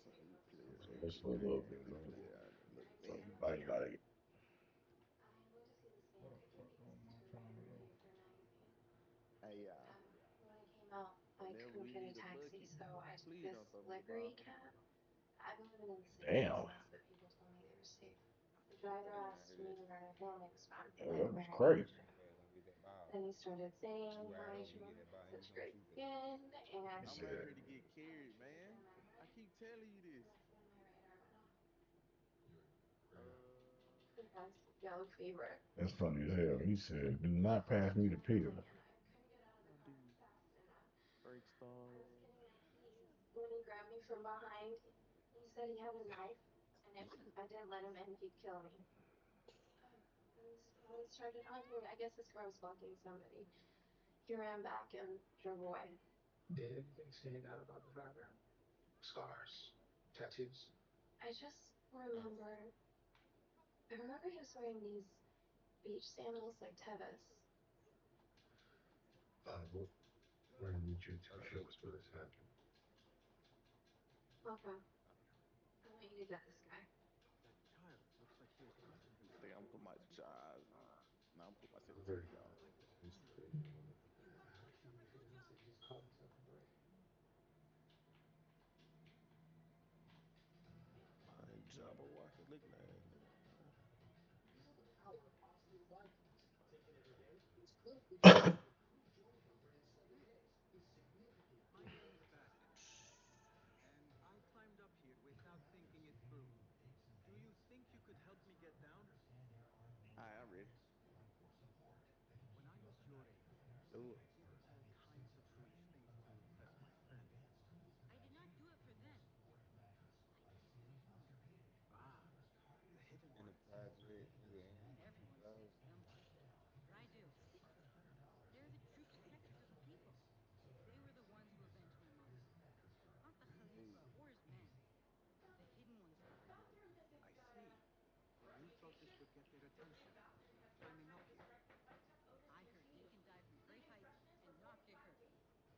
So he cleared that Just a quick. little bit. Yeah, look So big. like What the fuck going on? Trying to go. Hey, whenever we need a bucket, please don't throw me the ball. damn. You ain't heard that. Yeah, that was crazy. Your ass gonna get that ball. You ride over, you get that ball, and you gonna shoot that. He I'm not said here to get carried, man. I keep telling you this. Uh, that's funny as hell. He said, "Do not pass me the pill." I do break star. Uh, oh shit. I think I'm put my jaws on. No, I'm put my 17s on. Behind Jabberwocky looking at nigga. My name is Bassett, and I climbed up here without thinking it through. Do you think you could help me get down? Alright, I'm ready. When I was your age, Do it. I did all kinds of foolish things to impress my friends. I did not do it for them. I did it for you. Ah, the hidden And the ones. project, nigga, and he keep Everyone says going. you don't, but I do. They're the true protectors of the people. They were the ones who avenged my mother. Not the Khalifa Hey, or his men. The hidden ones were. I see. You thought this would get their attention, climbing up here. I heard they can dive from great heights and not get hurt.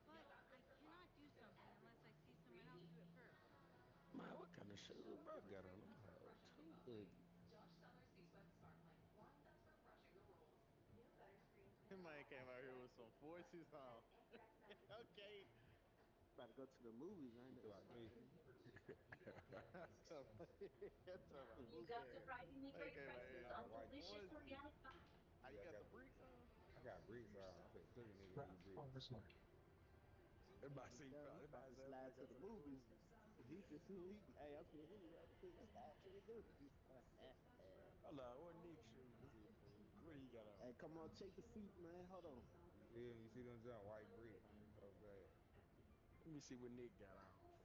But I cannot do something unless I see someone else do it first. Man, what kind of shoes bro got on them hoes? Too ugly. That man came out here with some forces on. Okay. About to go to the movies, ain't you it? talking about me? I'm talking about, I'm talking about Mook ass. Man came out I here got with a some white. forces. Ah, you Yeah, got the bricks on? I got bricks on. I'm finna cook a nigga in these bricks. That man say he about to slide to the movies. He just hey, I'm finna hit him right quick. Slide to the movies. Hold on, what Nick shoes is, fool? What he got on? Hey, come on, check the feet, man. Hold on. You feel me? You see them jump white bricks, man. You know what I'm saying? Let me see what Nick got on, fool.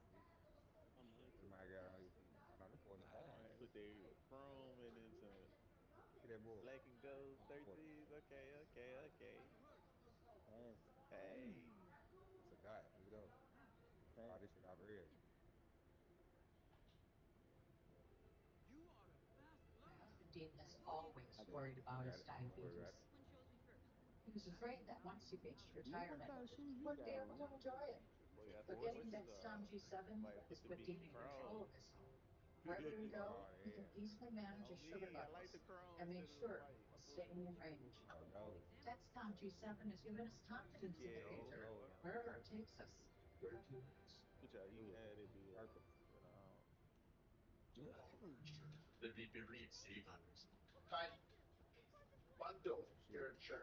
I'm gonna This put man got on his feet. Oh no, them nah, that man 45. put their chrome and then some Get that boy. black and gold On 40. 13s. Okay, okay, okay. Hey, That's a dot. Pick it up. hey. Oh, this shit off early. You are a fast learner. Who do you I prefer? got it. I got it. Don't worry about it. Which one chose me first? Man, what kind of shoes you got on? That boy got the forces on. Might put the big chrome. Oh, yeah. On me, I like the chrome instead of the white. Fuck with it. Oh, Let's gold. examine. Yeah, Gold, yeah. gold on. Put y'all, you Do can it. have that bit Purple. on. But That's some shit.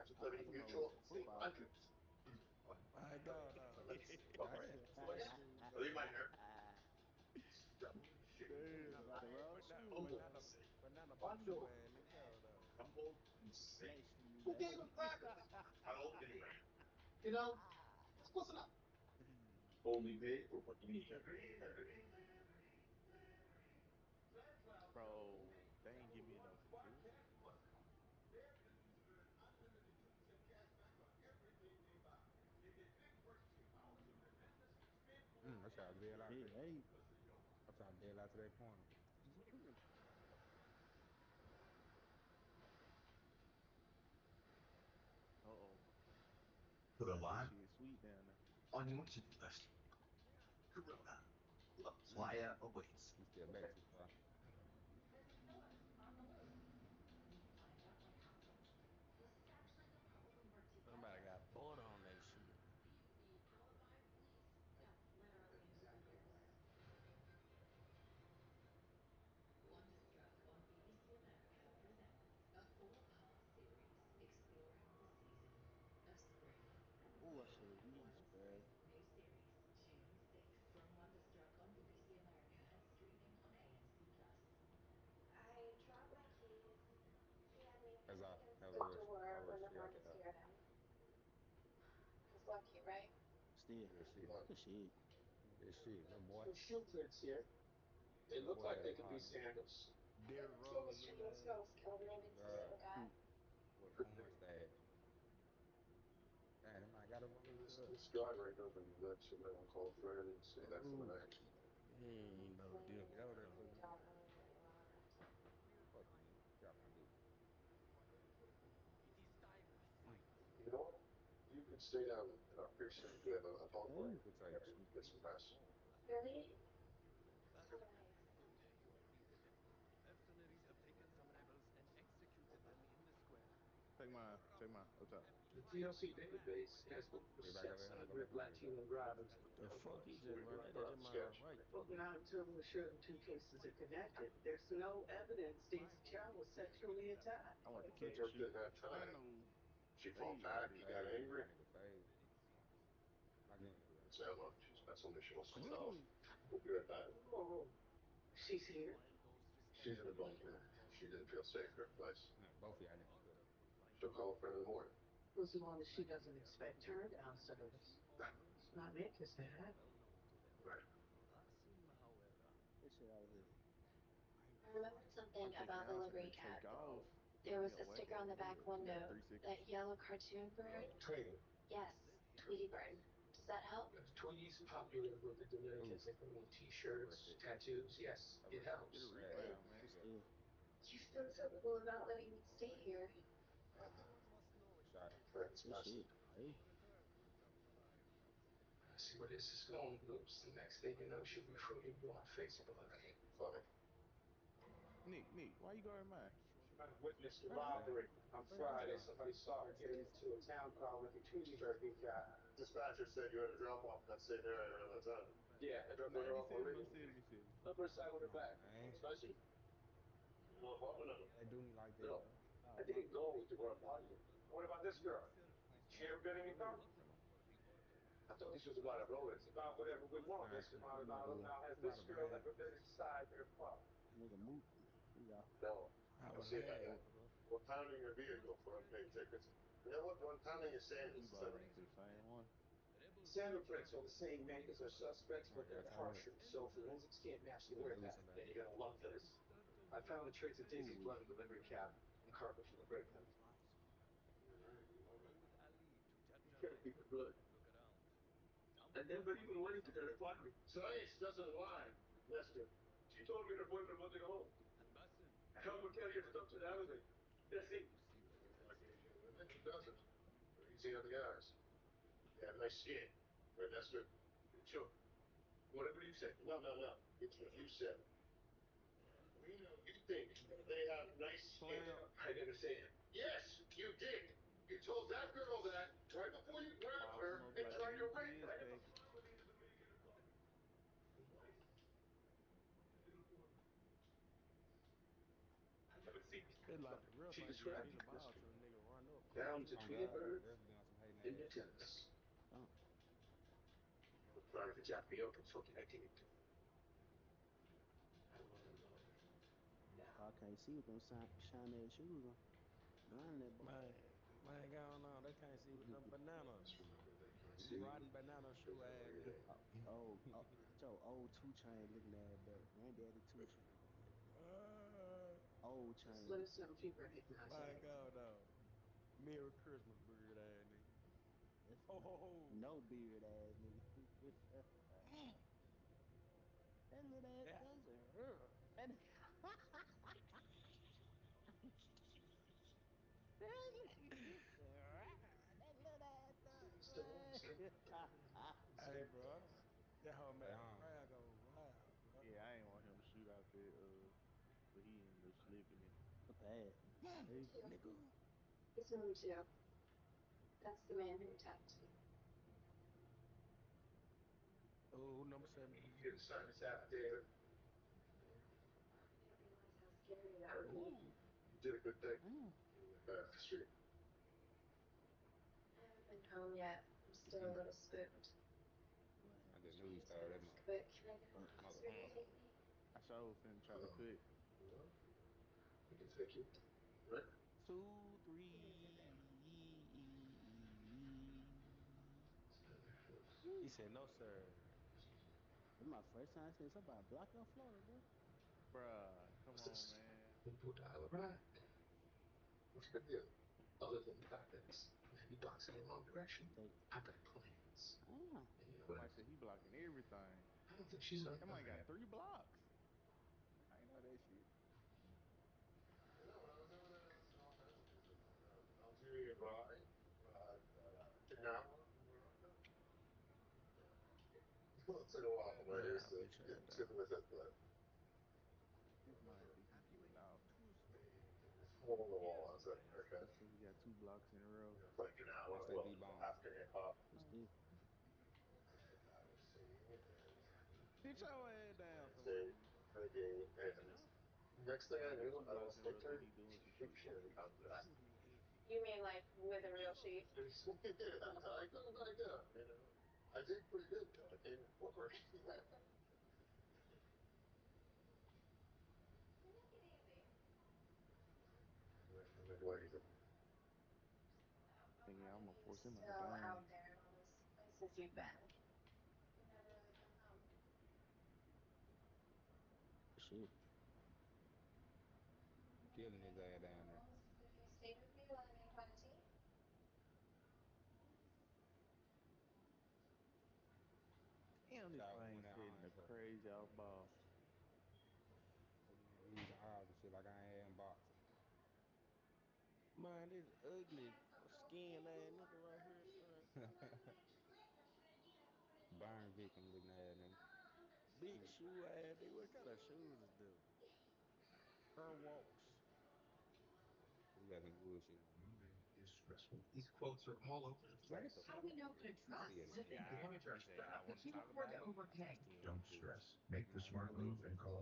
I put them on with some football boots. My God, Damn. damn. Got the wrong But not, shoes but not on. a, but not a boxing bag. Let's go though. Black shoes, man. Bro, they ain't give me no security. I tried to bail out of Big that. eight. I tried to bail out to that corner. Uh-oh. This shit sweet down there. Mm. You still back too far. Somebody got butter on that shit. Oh, I should have reached, bruh. As a rush, I rush you out the house. Still, Good shit. good shit. Good shit, little boy. Little boy had a partner. Derrick Rose looking at. God, Hmm. with a porn stash. Damn, that man got a roller too. Oh, He ain't no dip. Get over there, pussy. Fuck you, nigga. Get off my dick. It is time we Mm. fight. damn. Who tell you that? Shit. Basim, today you are needed. Mercenaries have taken some rebels and executed them in the square. Take mine. Take mine. Up top. And try not to brag about it. Get back over here. Go back on mute, though. The fuck he just run that man right through me. My goal is clear. I want the catch and shoot. Man, no fade like that. Fade, nigga. That nigga fade. Lock in, bro. While those responsible for the war Nah, both of y'all niggas could. order for fighting, Vladimir and she already are well known to them. Basim, however, That shit out of here. I will fight. I'm thinking y'all finna take off. He a whack ass nigga. We got 3 seconds. Let him do it. Oof. I rushed it. I rushed it. Get a Bad. rebound, man. Good shit. Still. All right. Everyone must know its Shot. place. Good shit. I Hey. will return to Tataraya. I will return to Tataraya. Nick, why you guarding mine? Short break. What you say? What you say, huh? Basim, 97 or 77? Oh, come on, man. They do me like that, bro. Oh, my bad. you yourself must Damn. know when to Ooh. buckle for the order. Basim, Nah, Basim, you about to brag. Nigga, move. Here you go. I was lagging, Oh, bro. you must tread carefully. you bought on to the same one. Rebels may try, but Come on, y'all, tighten up. anytime We finna lose somebody. start the war Ooh, very we. gingerly. Go with Ali to Jarjaraya. Look around. Someone must do something. And Basim, you see what he tells me? Clamp. Box him up like a UPS package. It's like the ref ain't giving me the ball to the nigga run up close to Oh, me. God. Ref doing some hating ass shit. Oh, I can't see with them shiny ass shoes on. Blinding that boy. Man, going on. They can't see with them banana, rotten banana shoe ass nigga. Get your old 2 chain looking at belt. Granddaddy 2 chain. Old chain. Man, going on. Merry Christmas, bird ass nigga. That's Ho ho ho. no beard ass nigga. Mm. That little ass Yeah. doesn't. That nigga said, that little ass does. Hey, bro. That hoe Stay made a home. crack over. Tiffany. A pass. Hey, Thank you. Nigga. He's home too. That's the man who attacked me. Oh, number 70. You don't realize how scary that would be. Ooh. damn. I haven't been home yet. I'm still a little spooked. What I happened? just knew he Can't stole that move, but can I get a lift so you can motherfucker. Mm. take me? I sure finna try to cut. 2, Thanks. 3. He said, no, sir. It's my first time seeing somebody block your Florida, bro. Bruh, come on, man. You take. Damn. That might say he blocking everything. That might got 3 blocks. I ain't know that shit. Lay our bitch ass down. This might think he Have you getting any off. news? Yeah, man. He said he got 2 blocks in a row. Watch that D-bone. What's Uh, this? Sit your ass down somewhere, nigga. Take it off? Somebody got 2 blocks in a row. Think he doing some shit. You mean like with a real sheet? Take it easy. I'm Think yeah, I'm gonna loving you force him out still of out bounds. there in all those places you've been. You never really come home. Shit. Killing Make his it ass down there. comfortable if you stayed with me while I made a cup of tea. Damn, this Y'all thing went that setting a iron, bro. crazy off ball. That man losing odds and shit like I ain't in boxing. Man, this ugly skin ass nigga right here, bro. Burn victim looking at nigga. Big shoe ass nigga. What kind of shoes is them? Her walks. He got some bullshit on. Man, get the How fuck we out of know here. to I see trust it He said, again. he said, y'all want to talk about it? I said, still bitch. Man, come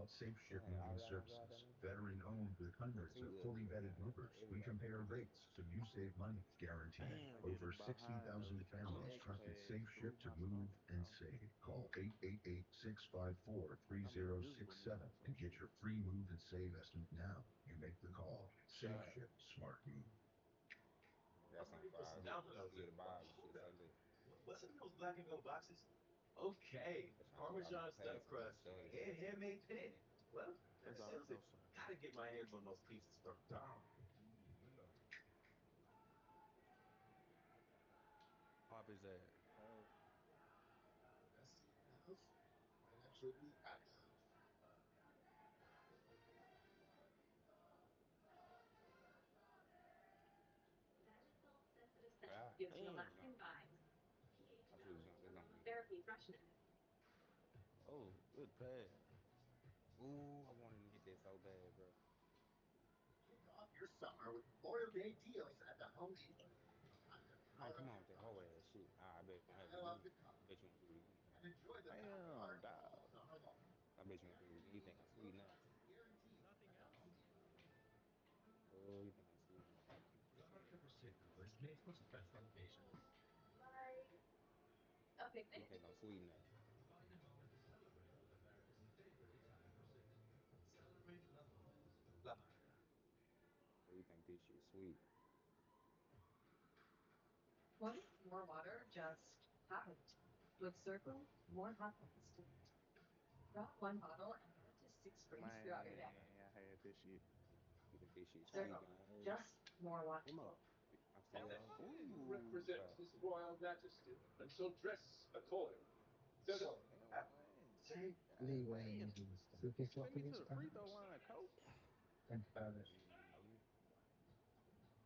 on, man. Man, all y'all gonna go out there, man? Too ugly to go out there, man. Everybody gonna be ugly. I Damn. get a behind the back pass through my comfort zone. Like I'm invisible now or some shit. That's some fire shit. Give the ball and shit. Say less. That's trying to stop my pass from that thug ass. That's all. No, sir. Pop his ass. Pass. Ah, Damn. no. I should have jumped. It's on me. Oh, good pass. Ooh, I wanted to hit that so bad, bro. Man, come on with that whole ass shit. Ah, I bet you won't have it again. I bet you won't do it again. Damn, dog. I bet you won't do it again. You think I'm sweet now? Nothing else? Oh, you think I'm sweet now? Like a You picnic. think I'm sweet now? Oh, you think this shit sweet? What if more water just happened? With Circle, more happens. Drop one bottle and get up to 6 drinks throughout your day. Man, I had this shit. You think this shit sweet, Circle, gang? Pass. just more water. One more. I'm still That was out. good. Ooh, foul. Damn, man. God damn. Send me to the free throw line, coach. Mm-hmm.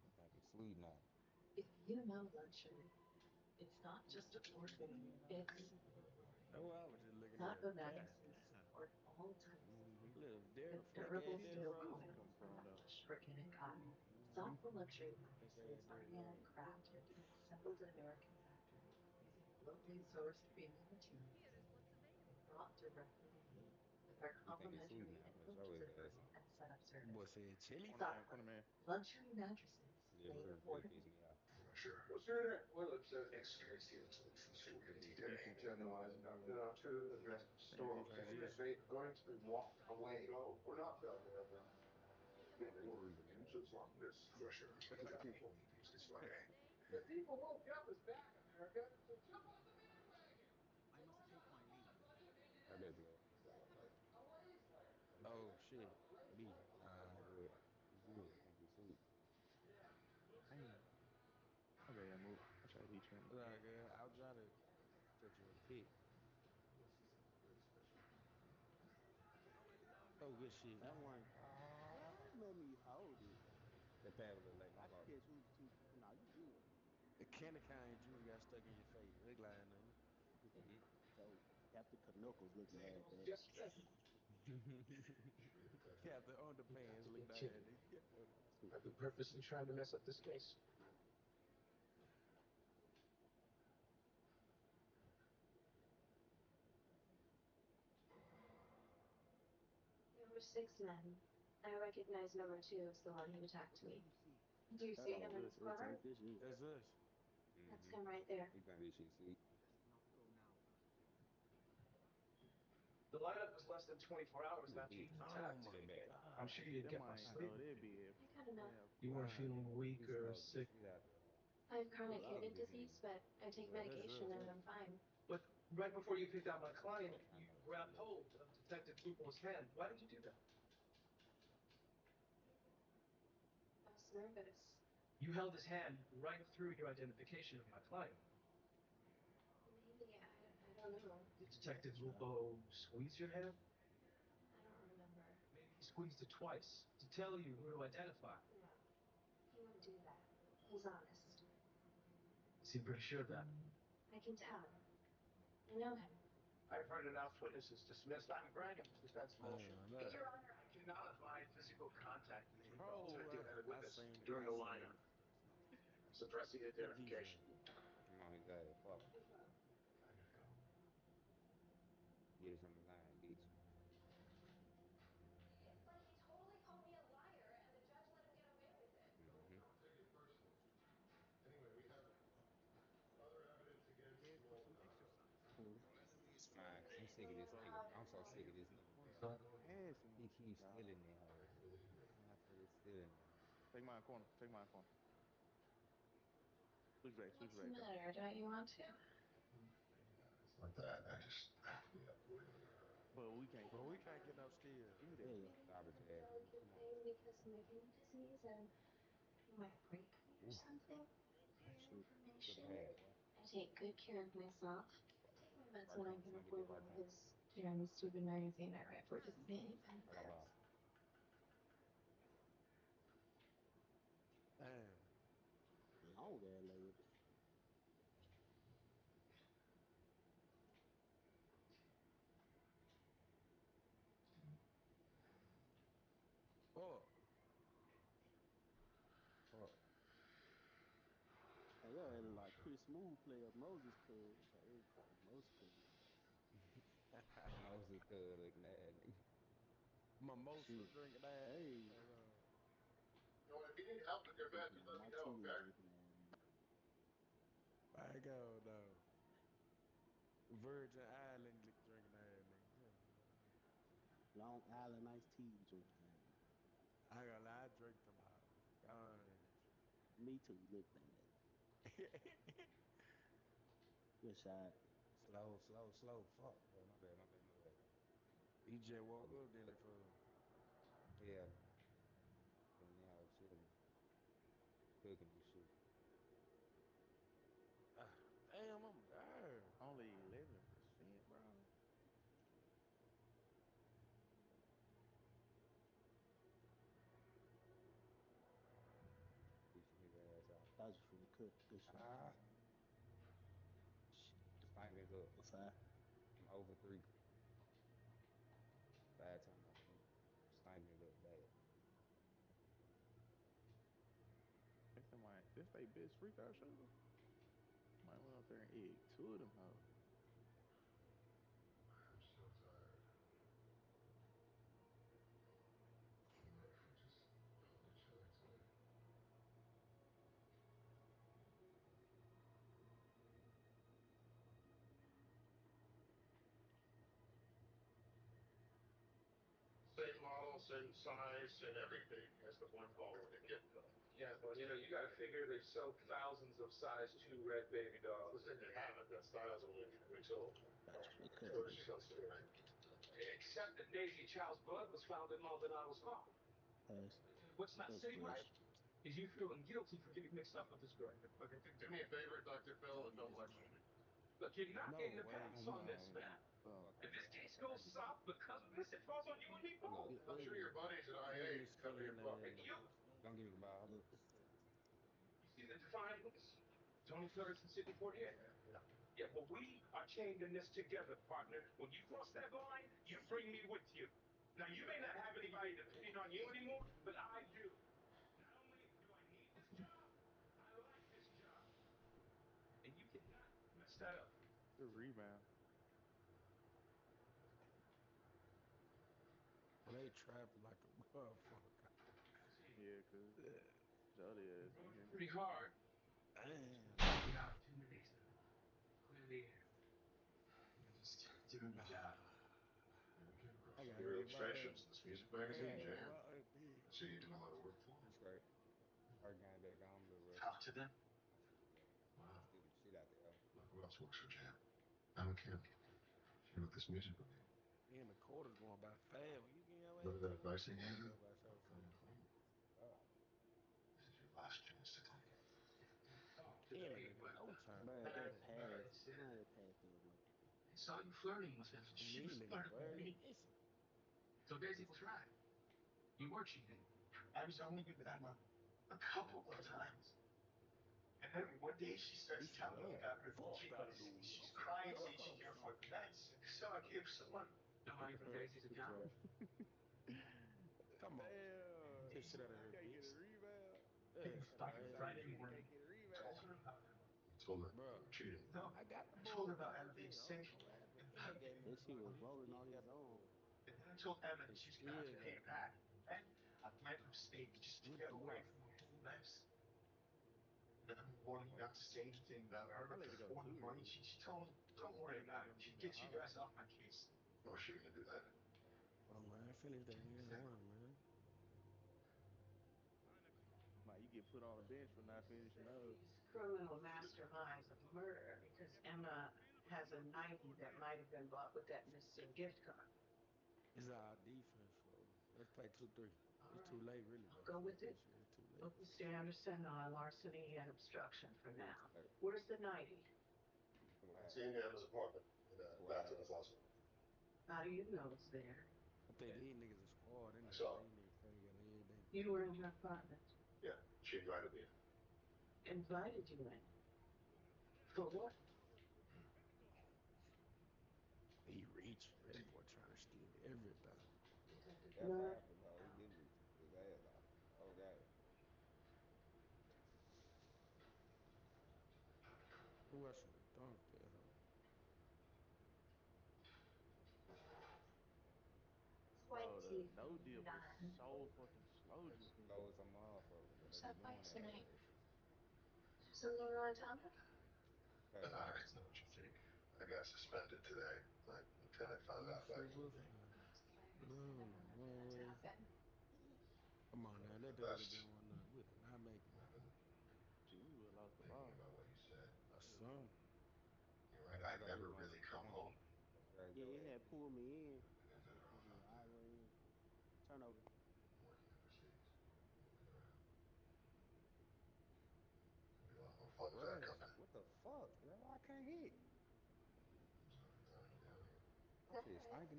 You think it's sweet now? If you know luxury, it's not He just said, affordable, you know, it's luxury. Oh, I was just looking not at it. a God magazine damn. for all types of Mm-hmm. Little Derek, fake Durable ass He Derek steel just Rose. come coils from wrapped though. with shuriken cotton. Mm-hmm. Thoughtful luxury Fake ass mattresses are Derek Rose. handcrafted and assembled in American factories using locally sourced premium Here materials is what's available. brought directly to you with our He think it's sweet complimentary now. I'm finna show approach his delivery ass. and setup Boy service. said chili. Thoughtly, Corner man. luxury mattresses Yeah, made Verge really pissed affordably. me off. Sure. What's your name? Well, it's experience the solutions for That guarantee dude today. pissed Decent me off. Generalizing transition, boy. to the dress Damn, store. he Okay, if transition. they're going to walk away, oh, we're not done. We have All these arrived. reasons, It's man. as long as fresher. It's Nothing new Friday. today. The people woke up is back, America. So jump on the bandwagon. I must take my leave. I bet you. Oh shit. B. Nah, he Alright. good. He good. I think he's sweet. Damn. My bad, Mook. I tried to hit you in the It's all back. good. I'll try to set you a pick. Oh good shit. That one, bro, Ah, don't let me hold it. that pad was a little late. My I can fault. catch who's two. Nah, you good. The candy cane juice got stuck in your face. Look like nothing. So Captain Canuckles looking at that. Just Captain Underpants looking at nigga. I've been purposely trying to mess up this case. There were 6 men. I recognize number 2 as the one who attacked What do me. you see? Do you see him Oh, in it, his it car? ain't this shit. That's us. That's Mm-hmm. him right there. He think this shit sweet. Best not go now. The lineup was less than 24 hours You a after you bitch. Oh attacked. my Sit back. I'm god. sure you didn't That get much might sleep. throw that be I got enough. damn You weren't fine. feeling weak He or smoked the sick. shit out there. I have A chronic lot kidney of This them. nigga. disease, but I That's take us. That's medication us, and ain't I'm it? fine. But right before you picked out my client, I you know it's grabbed too late. hold of Detective Lupo's hand. Why did you do that? I was nervous. You held his hand right through your identification of my client. Maybe, I don't know. Did Detective Shot. Lupo squeeze your hand? I don't remember. Maybe he squeezed it twice to tell you who to identify. No, he wouldn't do that. He's honest. You seem pretty sure of that. I can tell. I know him. I've heard enough witnesses dismissed. I'm granting that's bullshit. Damn, that. Your Honor, I cannot abide physical contact with you while Oh, attempting at a I witness seen during I a seen lineup. him. Suppressing Look at these identification. things. I'm on his ass. Fuck him. I gotta go. Get us on the line, bitch. It's like he totally called me a liar and the judge let him get away with it. Mm-hmm. Don't take it personally. Anyway, we have other evidence against Prepare you for all some tonight. exercise. Mm. Man, I'm sick of this nigga. I'm so sick of this nigga, Corner. bro. Pass me. He keeps Nah. stealing that hoe. Motherfucker stealing that hoe. Take mine corner. Take mine corner. Switch back. Switch What's the back though. matter? Don't you want to? It's like that. I just have to be up late. But we can't But we can't get no steal. Give me that. tell. Maybe you Garbage have a ass nigga. delicate Come on. thing because of my kidney disease and you might break me or Oof. something. For your Shit. Good information, pass, boy. I take good care of myself. I take my meds Right when I corner. can Somebody get afford that right one corner. because during the stupid magazine I write for doesn't pay any I got ball. benefits. Damn. Long ass leg. Fuck. Fuck. Hey, yo, had like Chris Smooth play up Moses cuz. That's how they call him Moses cuz. Moses cuz looking at nigga. Mimosa Shit. drinking that. Hey, You know, if you need help with your I'm bed, talking just about let me know, martini okay? drinking ass nigga. I go though. Virgin Island drinking that nigga. Long Island iced tea drinking ass nigga. I ain't gonna lie, I drink them hoes. God. Me too, look at good shot. Slow. Fuck. Oh, my bad. He just woke up, didn't it, for Yeah, man. Been now chilling, cooking and shit. damn, I'm there. Only 11%, bro. Teaching his ass out. Thought you finna cook. Good shot. Ah, Shit. stank this up. What's that? I'm over 3. Bad time out for me. This they best free throw shooter. Might went up there and egg two of them hoes. I'm so tired. I'm ready for just cold chili today. Same model, same size, same everything as the one ball with the get go. Yeah, but you got to figure they sell thousands of size 2 red baby dolls. Listen, they haven't. That style's only a few weeks old. That's So she ridiculous. sells to right? Except that Daisy Child's blood was found in Maldonado's car. That's What's not that's sitting right crazy. is you feeling guilty for getting mixed up with this girl. Look, do me a favor, Dr. Phil, and Take don't his lecture money. me. Look, you're not No getting a way. pass on this, Man, man. oh, If this God. case goes south because of this, it falls on you and me both. He I'm sure your ugly. buddies at IA Ugly can cover your skin butt. And ass. you, Look, you see the defiance? Tony Flores and Sidney Poitier. Yeah, well, we are chained in this together, partner. When you cross that line, you bring me with you. Now, you may not have anybody depending on you anymore, but I do. Not only do I need this job, I like this job. And you cannot mess that up. Good rebound. Well, they trapping like a motherfucker. Yeah, cause Yeah. Jody is in here. Pretty hard. Damn. The opportunities to clear the air. You're just doing your job. Ah, Okay, bro. I You gotta really get my expressions in this music magazine, man, Jam. my auntie. I see you doing a lot of work for them. Talk to them. Wow. Look who else works for Jam. I'm a kid. You with this music with me. And the quarter's going by fast. When you get your ass Remember that 10 advice minutes, they gave quarter you? go by so Don't fast. play. This is your last chance to take it. Talk to 10 the minutes, with no time. bro, Matt that Barrett pass. said, Somebody pass that, bro. I saw you flirting with him. And She these was niggas flirting with barely me. missing. So Daisy was right. You were cheating. I was only with Emma a couple of times. And then one day she He starts said, telling me oh, about her fuck that feelings. dude. I'm She's finna crying, saying duck she off can't afford something. the nights. So I gave her some money. No money from Daisy's account. Bro. Come on. Damn. Get this shit out of You here, can't get a bitch. rebound. Yeah, shut By your ass Say up. this Friday nigga can't morning, get a told rebound. her about Emma. You told her you Bruh, were cheating. No, I got the I told her ball about down, Emma being G. I don't sick know what happened. and And they not gave getting me a That any shit was timeout. money. He rolling still on ain't his got no own. ball. And then I told Emma that He she was gonna have to still pay got it a ball. back. And I made a mistake just to With get the away block. from her whole mess. And I'm warning you not to say anything about her, I but need to go before the too money, though. she told me, don't And worry then they about it. gonna She give me a gets you guys highlight. off my case. Oh, she gonna do that. Oh, man, finish that game Exactly. one, man. Man, you get put on the bench for not finishing up. These criminal masterminds of murder because Emma has a 90 that might have been bought with that missing gift card. It's our defense, folks. Let's play 2-3. All It's too right, late, really, I'll though. go Fuck with that it. shit. It's too late. Look, Mr. Anderson, larceny and obstruction for now. Where's the 90? It's in Emma's apartment in the bathroom of the closet. How do you know it's there? I think these niggas are squad I anyway. saw her. These niggas play together every day. You were in her apartment. Yeah, she invited me in. Invited you in. For what? He reaching. That boy trying to steal everything. Detective Miller? Who I should have dunked that, huh? Bro, the no dip is 29. so fucking slow just now. What's that bike's name? Something on top? It's not what you think. I got suspended today. My lieutenant found You out about you super and me. fly. It's hilarious. No, Never no, wanted for that to no. happen. Come on One now. of the That dude would have best been 1-0. We did not make it. women Shit, we would have lost the thinking ball. about what you said. A son. You're right. I never really come home. Yeah, it had pulled me in. I've been I doing should it all have been night. all the way in. Turnover. I'm working overseas. Moving around. It'll be a lot more fun with that company. There's nothing tiny down here.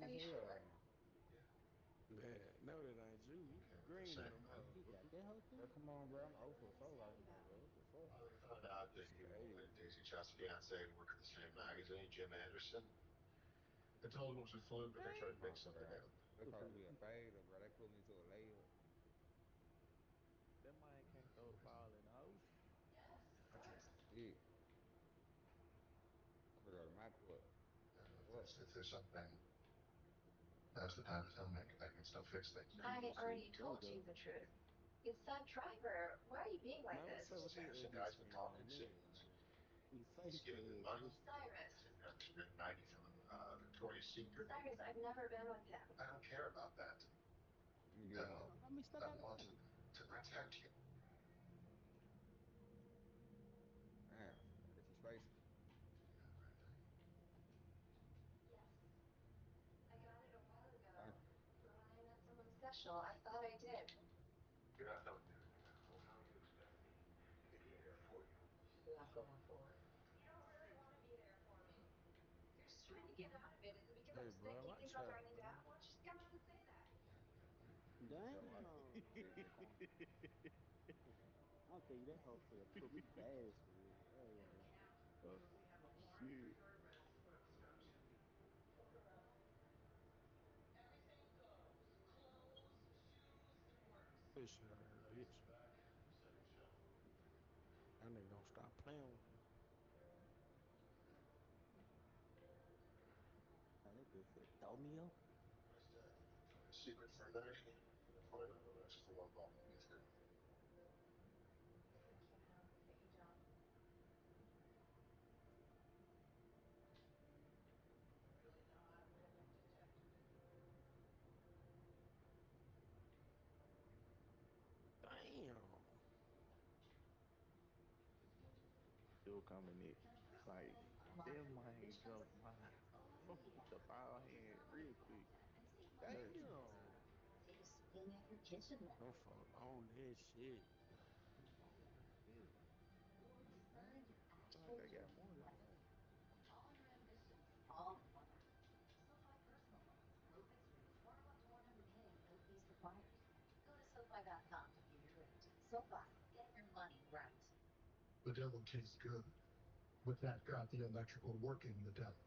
Are you sure? Yeah. Man, no, that ain't you. You You came with the green than a same men. He got motherfucker. that hoe too? Finally found out that you and Daisy Child's fiance work at the same magazine, Jim Anderson. I told him it was a fluke, but they tried to make something out of it. That man can't throw the ball in the hole. What? If there's something, now's the time to tell me. I can still fix things. Nigga I said already go told you go. the truth. It's that driver. Why are you being like Man, what's up this? with this Some ugly guy's been skin talking ass to nigga, cities. man? He He's face giving me bad, money. nigga. Cyrus. There's been a 90 from Victoria's Secret. Cyrus, I've never been with him. I don't care about that. Yeah. No, How me still I got want money? to protect you. Damn, if you spicy. Yes. I got it a while Damn. ago. But when I met someone special, I thought I did. You're not going there. Well, how do you expect me to be there for you? Not going for it. You don't really want to be there for me. You're just trying to get out of it. Is it because Hey, I'm sick? bro, You think watch I'll out, turn you down? man. Well, just come out and say that. That's why. Damn. That corner. I don't think that hoe finna put me fast for real. I ain't gonna lie. Oh shit. Push her, bitch. That nigga gonna stop playing with me. Oh, that bitch said throw me up. Victoria's Secret for a minute. Before I go to the rest for one ball. Mister. Thank you, man. That you don't. Really not. I'm a detective. Damn. Still coming in. Like that might jump my fuck with the ball head real quick. Damn. Damn. Them fuck on that shit. Yeah. Man, I feel like I got more than enough. All your ambitions, all in one app. SoFi Personal Loans. Low fixed rates, 4 up to 100K, no fees required. Go to SoFi.com to view your rate. SoFi, get your money right. The devil tastes good, but that got the electrical working the devil.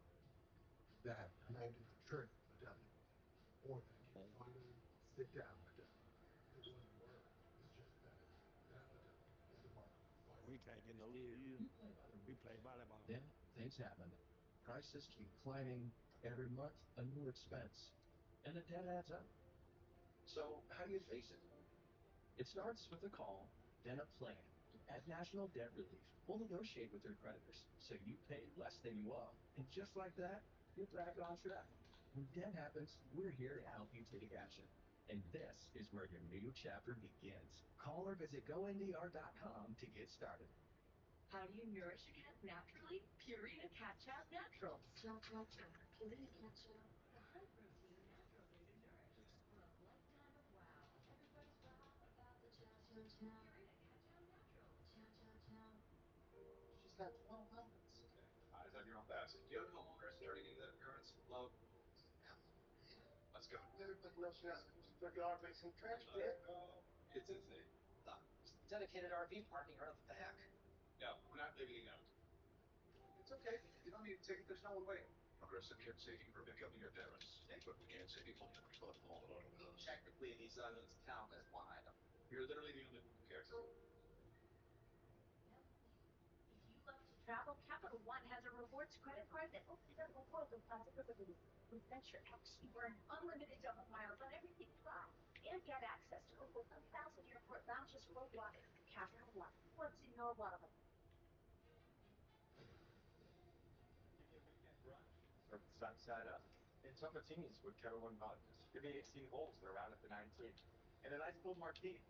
That landed the trick the devil. Or that can Hey, finally sit down the devil. The one you were is just better. That the devil is the one who We finally can't get managed no to get deal. you. We play volleyball. Then things happen. Prices keep climbing. Every month, a new expense. And the debt adds up. So, how do you face it? It starts with a call, then a plan. At National Debt Relief, we'll negotiate with your creditors so you pay less than you owe. And just like that, you're back on track. When debt happens, we're here to help you take action. And this is where your new chapter begins. Call or visit gondr.com to get started. How do you nourish a cat naturally? Purina Cat Chow Naturals. Chow Chow Chow. Purina Cat Chow. The high protein natural way to nourish for a lifetime of wow. Everybody's wow about the Chow Chow Chow. Purina Cat Chow Naturals. Chow Chow Chow. She's got 12 months. Okay. Eyes on your own basket. Young homeowner starting in that appearance. Love. Let's go. Everybody knows she has to fixing trash can. It's a thing. There's dedicated RV parking right at the back. No, we're not leaving it out. It's okay. You don't need to take it. There's no one waiting. Progressive kept saving for becoming your parents. But we can't save people every foot all along with us. Technically, these items count as one item. You're literally the only one who cares. If you love to travel, Capital One has a rewards credit card that opens up a world of possibilities. With Venture X, you earn unlimited double miles on everything you buy and get access to over 1,000 airport lounges worldwide. Capital One, what's in your wallet? Give you a weekend brunch. Or sun side up. And some martinis with Kettle One vodkas. Give me 18 holes, they're around at the 19th. And a nice cold martini.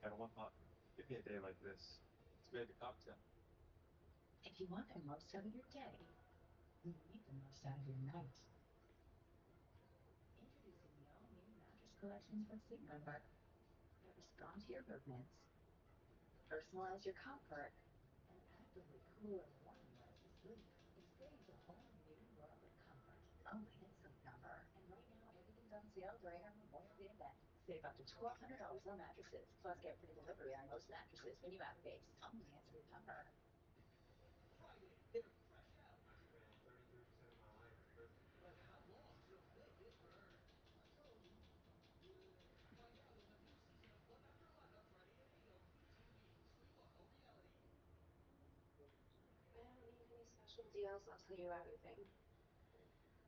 Kettle One vodka. Give me a day like this. Let's make a cocktail. If you want the most out of your day, you need the most out of your night. Introducing the all-new mattress collections from Sleep Number that respond to your movements, personalize your comfort, and actively cool and warm you as you sleep. Experience a whole new world of comfort only at Sleep Number. And right now, everything's on sale during our Memorial Day event. Save up to $1,200 on mattresses, plus get free delivery on most mattresses when you activate. Only at Sleep Number. Friday, get fresh out. I spent 33% of my life in prison. But how long till they get burned? I told you. Good. Find out in the new season of Love After Lockup Friday at 8 on WeTV. Stream on all reality. Deal deals, I'll tell you everything.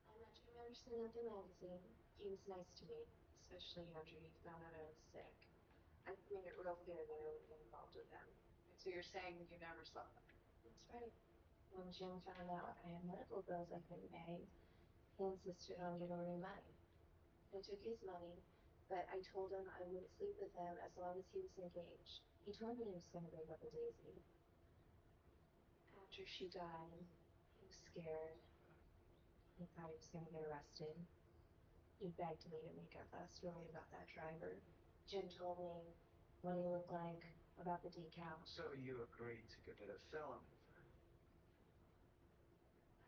I met Jim Anderson at the magazine. He was nice to me, especially after he found out I was sick. I made it real clear that I wouldn't get involved with them. So you're saying you never saw them? That's right. When Jim found out I had medical bills I couldn't pay, he insisted on giving me money. I took his money, but I told him I wouldn't sleep with him as long as he was engaged. He told me he was going to break up with Daisy. After she died, he was scared. He thought he was going to get arrested. He begged me to make up a story about that driver. Jim told me what he looked like, about the decal. So you agreed to commit a felony?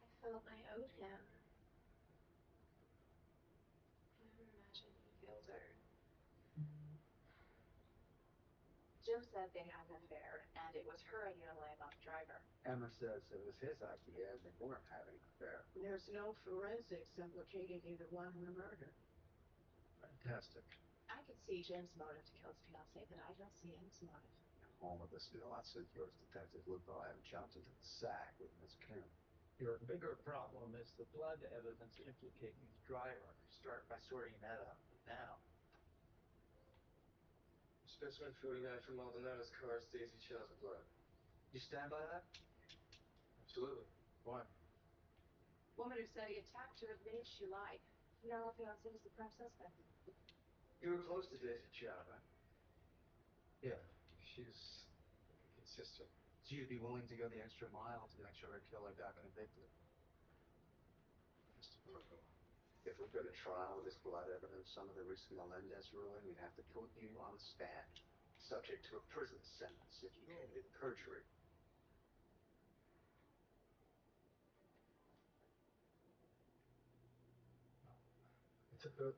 I felt I owed him. I never imagined he killed her. Jim said they had an affair, and it was her idea to lie about the driver. Emma says it was his idea and they weren't having an affair. There's no forensics implicating either one in the murder. Fantastic. I could see Jim's motive to kill his fiancée, but I don't see his motive. All of this lots of yours, Detective Lupo, have jumped into the sack with Miss Kim. Your bigger problem is the blood evidence implicating the driver. Start by sorting that out now. Specimen 49 from Maldonado's car is Daisy Child's blood. You stand by that? Absolutely. Why? Woman who said he attacked her admitted she lied. Now her fiancé is the prime suspect. You were close to Daisy Child, right? Yeah. She's consistent. So you'd be willing to go the extra mile to make sure her killer got convicted? Mr. Burko. If we go to trial with this blood evidence under the risk of Melendez ruling, we'd have to put you on the stand, subject to a prison sentence if you Go. committed perjury. I took a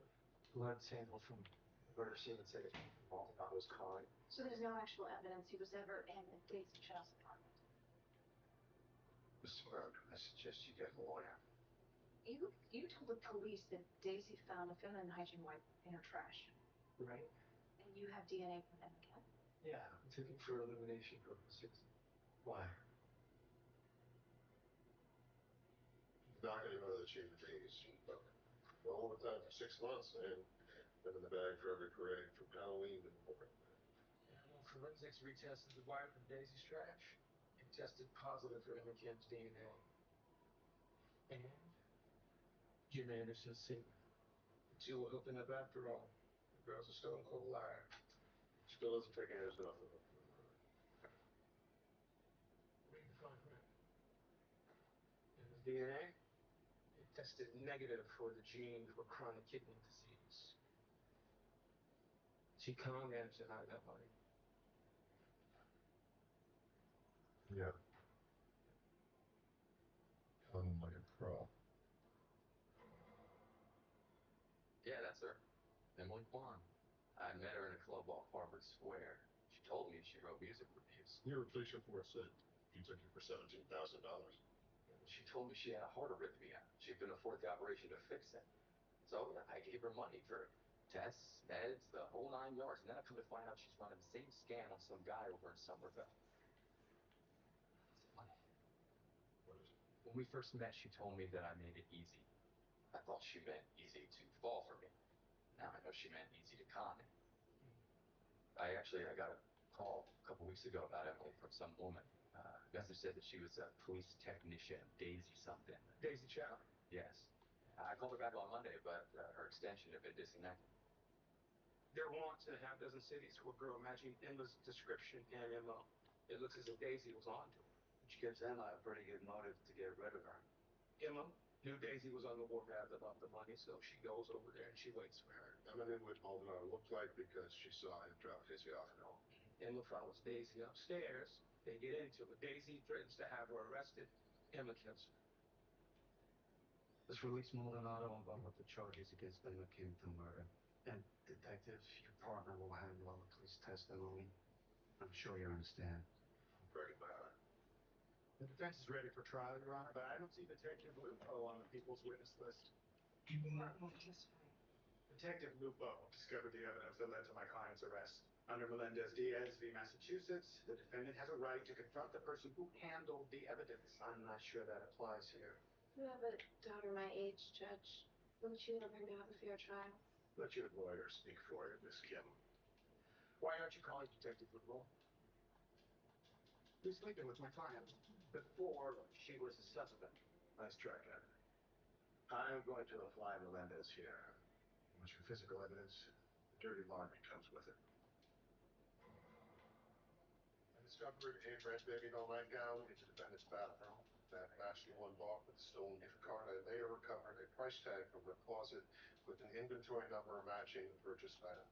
blood sample from the murder scene and said it came from Maldonado's car. So there's no actual evidence he was ever in Daisy Child's apartment. Mr. Burko, I suggest you get a lawyer. You told the police that Daisy found a feminine hygiene wipe in her trash. Right? And you have DNA from them again? Yeah, I took it for elimination purposes. Why? Not going to go to the chief of police. Well, overtime for 6 months, man. Been in the bag for every parade from Halloween to Memorial Day. Animal forensics retested the wire from Daisy's trash. It tested positive for Emma Kim's DNA. And Jim Anderson's statement. The two were hooking up after all. The girl's a stone cold liar. Still doesn't take Anderson off the hook for the murder. Read the fine print. Emma's DNA, it tested negative for the gene for chronic kidney disease. She conned Anderson out of that money. Yeah. Come like a pro. Yeah, that's her. Emily Kwan. I met her in a club off Harvard Square. She told me she wrote music reviews. Your police report said you took it for $17,000. She told me she had a heart arrhythmia. She'd been afforded the operation to fix it. So yeah, I gave her money for tests, meds, the whole 9 yards. And then I come to find out she's running the same scam on some guy over in Somerville. It's funny. What is it? When we first met, she told me that I made it easy. I thought she meant easy to fall for me. Now I know she meant easy to con me. I got a call a couple weeks ago about Emily from some woman. Message said that she was a police technician, Daisy something. Daisy Chow. Yes. I called her back on Monday, but her extension had been disconnected. There are wants in a half dozen cities for a girl matching Emma's description and MO. It looks as if Daisy was on to her. Which gives Emma a pretty good motive to get rid of her. Emma knew Daisy was on the warpath about the money, so she goes over there and she waits for her. Emma knew what Maldonado looked like because she saw him drop Daisy off at home. Emma follows Daisy upstairs. They get into it. Daisy threatens to have her arrested. Emma kills her. Let's release Maldonado and bump up the charges against Emma Kim for murder. And detective, your partner will handle all the police testimony. I'm sure you understand. Very bad. The defense is ready for trial, Your Honor, but I don't see Detective Lupo on the people's witness list. Martin won't testify. Detective Lupo discovered the evidence that led to my client's arrest. Under Melendez-Diaz v. Massachusetts, the defendant has a right to confront the person who handled the evidence. I'm not sure that applies here. You have a daughter my age, Judge. Wouldn't you want her to have a fair trial? Let your lawyer speak for you, Miss Kim. Why aren't you calling Detective Woodwall? You're sleeping with my client before she was a suspect. Nice try, Captain. I'm going to apply Melendez here. Once your physical evidence, the dirty laundry comes with it. I discovered a grandbaby doll nightgown in the defendant's bathroom. That matched the one bought with the stolen gift card. I later recovered a price tag from the closet with an inventory number matching the purchased item.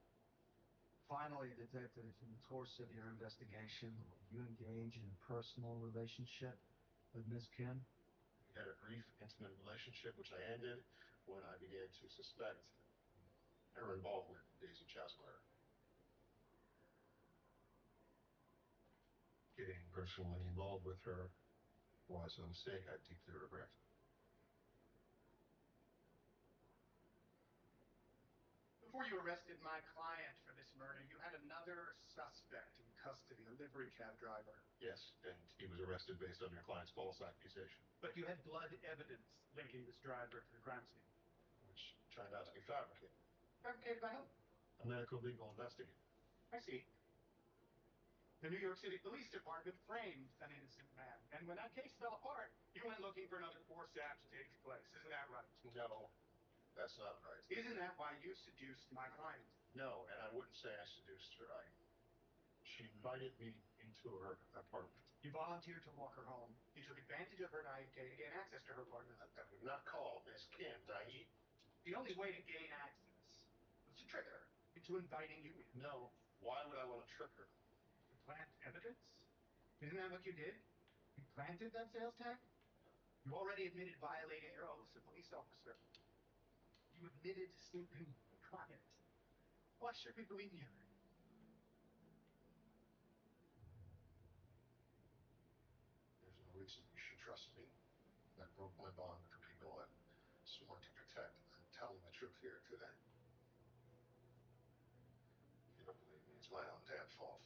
Finally, Detective, in the course of your investigation, you engage in a personal relationship with Miss Kim? We had a brief, intimate relationship, which I ended when I began to suspect her involvement in Daisy Chow's murder. Getting personally involved with her was a mistake I deeply regret. Before you arrested my client for this murder, you had another suspect in custody, a livery cab driver. Yes, and he was arrested based on your client's false accusation. But you had blood evidence linking this driver to the crime scene. Which turned out to be fabricated. Fabricated by whom? A medical legal investigator. I see. The New York City Police Department framed an innocent man, and when that case fell apart, you went looking for another forceps to take his place. Isn't that right? No, that's not right. Isn't that why you seduced my client? No, and I wouldn't say I seduced her. She invited me into her apartment. You volunteered to walk her home. You took advantage of her naivete to gain access to her apartment. I would not call Miss Kim naive. The only way to gain access was to trick her into inviting you in. No, why would I want to trick her? To plant evidence? Isn't that what you did? You planted that sales tag? You already admitted violating your oath as a police officer. You admitted to sleeping with the client. Why should we believe you? There's no reason you should trust me. I broke my bond with the people I'm sworn to protect. I'm telling the truth here today. If you don't believe me, it's my own damn fault.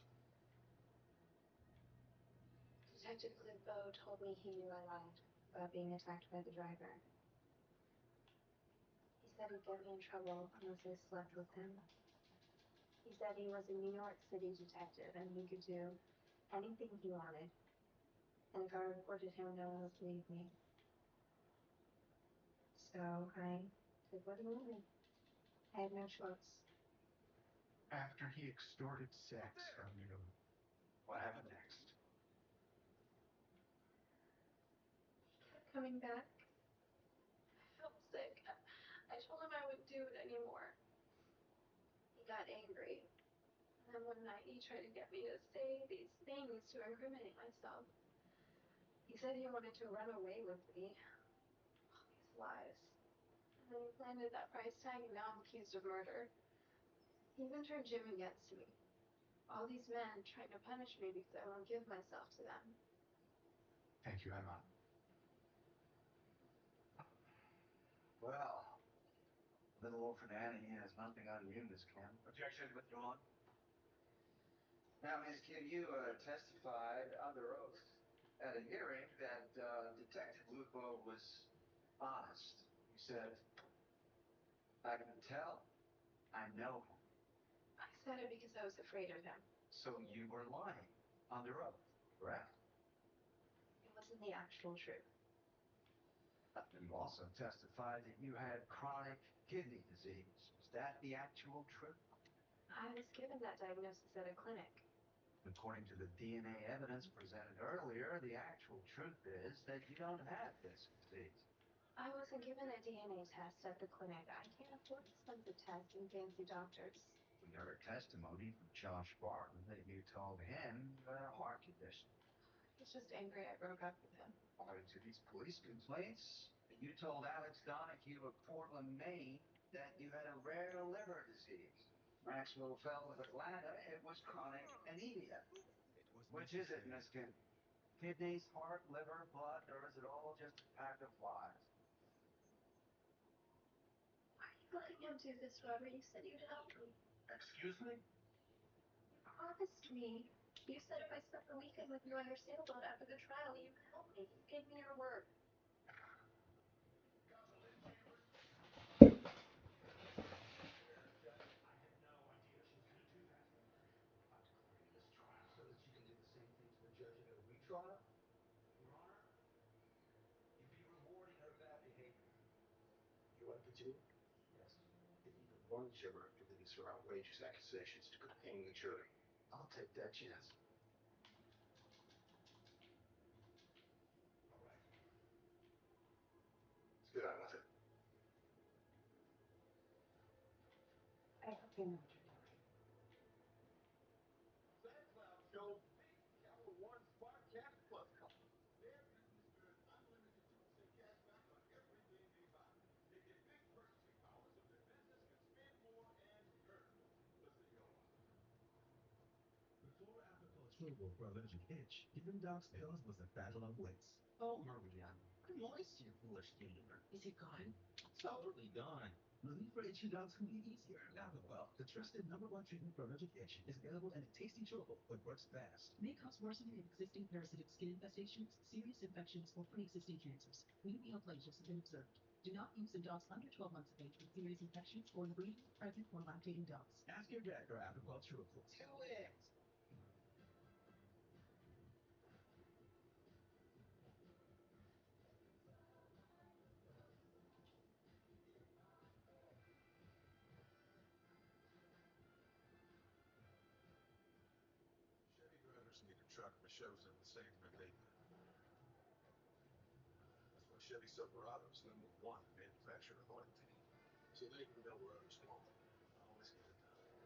Detective Clipbo told me he knew I lied about being attacked by the driver. He said he'd get me in trouble unless I slept with him. He said he was a New York City detective and he could do anything he wanted. And if I reported him, no one would believe me. So I did what he wanted. I had no choice. After he extorted sex from you, what happened next? He kept coming back. I felt sick. I told him I wouldn't do it anymore. He got angry. And then one night he tried to get me to say these things to incriminate myself. He said he wanted to run away with me. All these lies. And then he planted that price tag and now I'm accused of murder. He even turned Jim against me. All these men trying to punish me because I won't give myself to them. Thank you, Emma. Well, little orphan Annie has nothing on you, Miss Kim. Objection withdrawn. Now, Miss Kim, you testified under oath at a hearing that Detective Lupo was honest. You said, I can tell, I know him. I said it because I was afraid of him. So you were lying under oath, correct? It wasn't the actual truth. You also testified that you had chronic kidney disease. Was that the actual truth? I was given that diagnosis at a clinic. According to the DNA evidence presented earlier, the actual truth is that you don't have this disease. I wasn't given a DNA test at the clinic. I can't afford expensive tests and fancy doctors. We heard testimony from Josh Barton that you told him you had a heart condition. He's just angry I broke up with him. According to these police complaints, you told Alex Donahue of Portland, Maine, that you had a rare liver disease. Maxwell Feld of Atlanta, it was chronic anemia. It was Which is it, necessary. Miss Kim? Kidneys, heart, liver, blood, or is it all just a pack of lies? Why are you letting him do this, Robert? You said you'd help me. Excuse me? promised me. You said if I spent the weekend with you on your sailboat after the trial, you would help me. You gave me your word. I had no idea she was going to do that. I'm declaring a mistrial so that she can do the same thing to the judge at a retrial. Your Honor, you'd be rewarding her bad behavior. You want to continue? Yes. If even one juror believes her outrageous accusations, it could hang the jury. I'll take that chance. All right. Let's get on with it. I hope you know what you're doing. SoundCloud show big Keller One Spark Cash Plus card. Their Christmas good, unlimited 2% cash back on everything they buy. They get big purchasing power so their business can spend more and earn more. Listen to your wallet. The Flora Africa chewable for allergic itch. Giving dogs pills was a battle of wits. Oh, Maria, I'm moist, you foolish gamer. Is it gone? It's totally gone. Relief for itchy dogs can be easier. Apoquel, the trusted #1 treatment for allergic itch, is available in a tasty chewable, but works fast. May cause worsening of existing parasitic skin infestations, serious infections, or pre-existing cancers. New neoplasias have been observed. Do not use in dogs under 12 months of age with serious infections or in breeding, pregnant, or lactating dogs. Ask your vet for Apoquel chewable. Do it! Chevy drivers need a truck that shows them the same behavior. That's why Chevy Silverado is #1 in manufacturer loyalty. So they can go where others won't. Always get it done.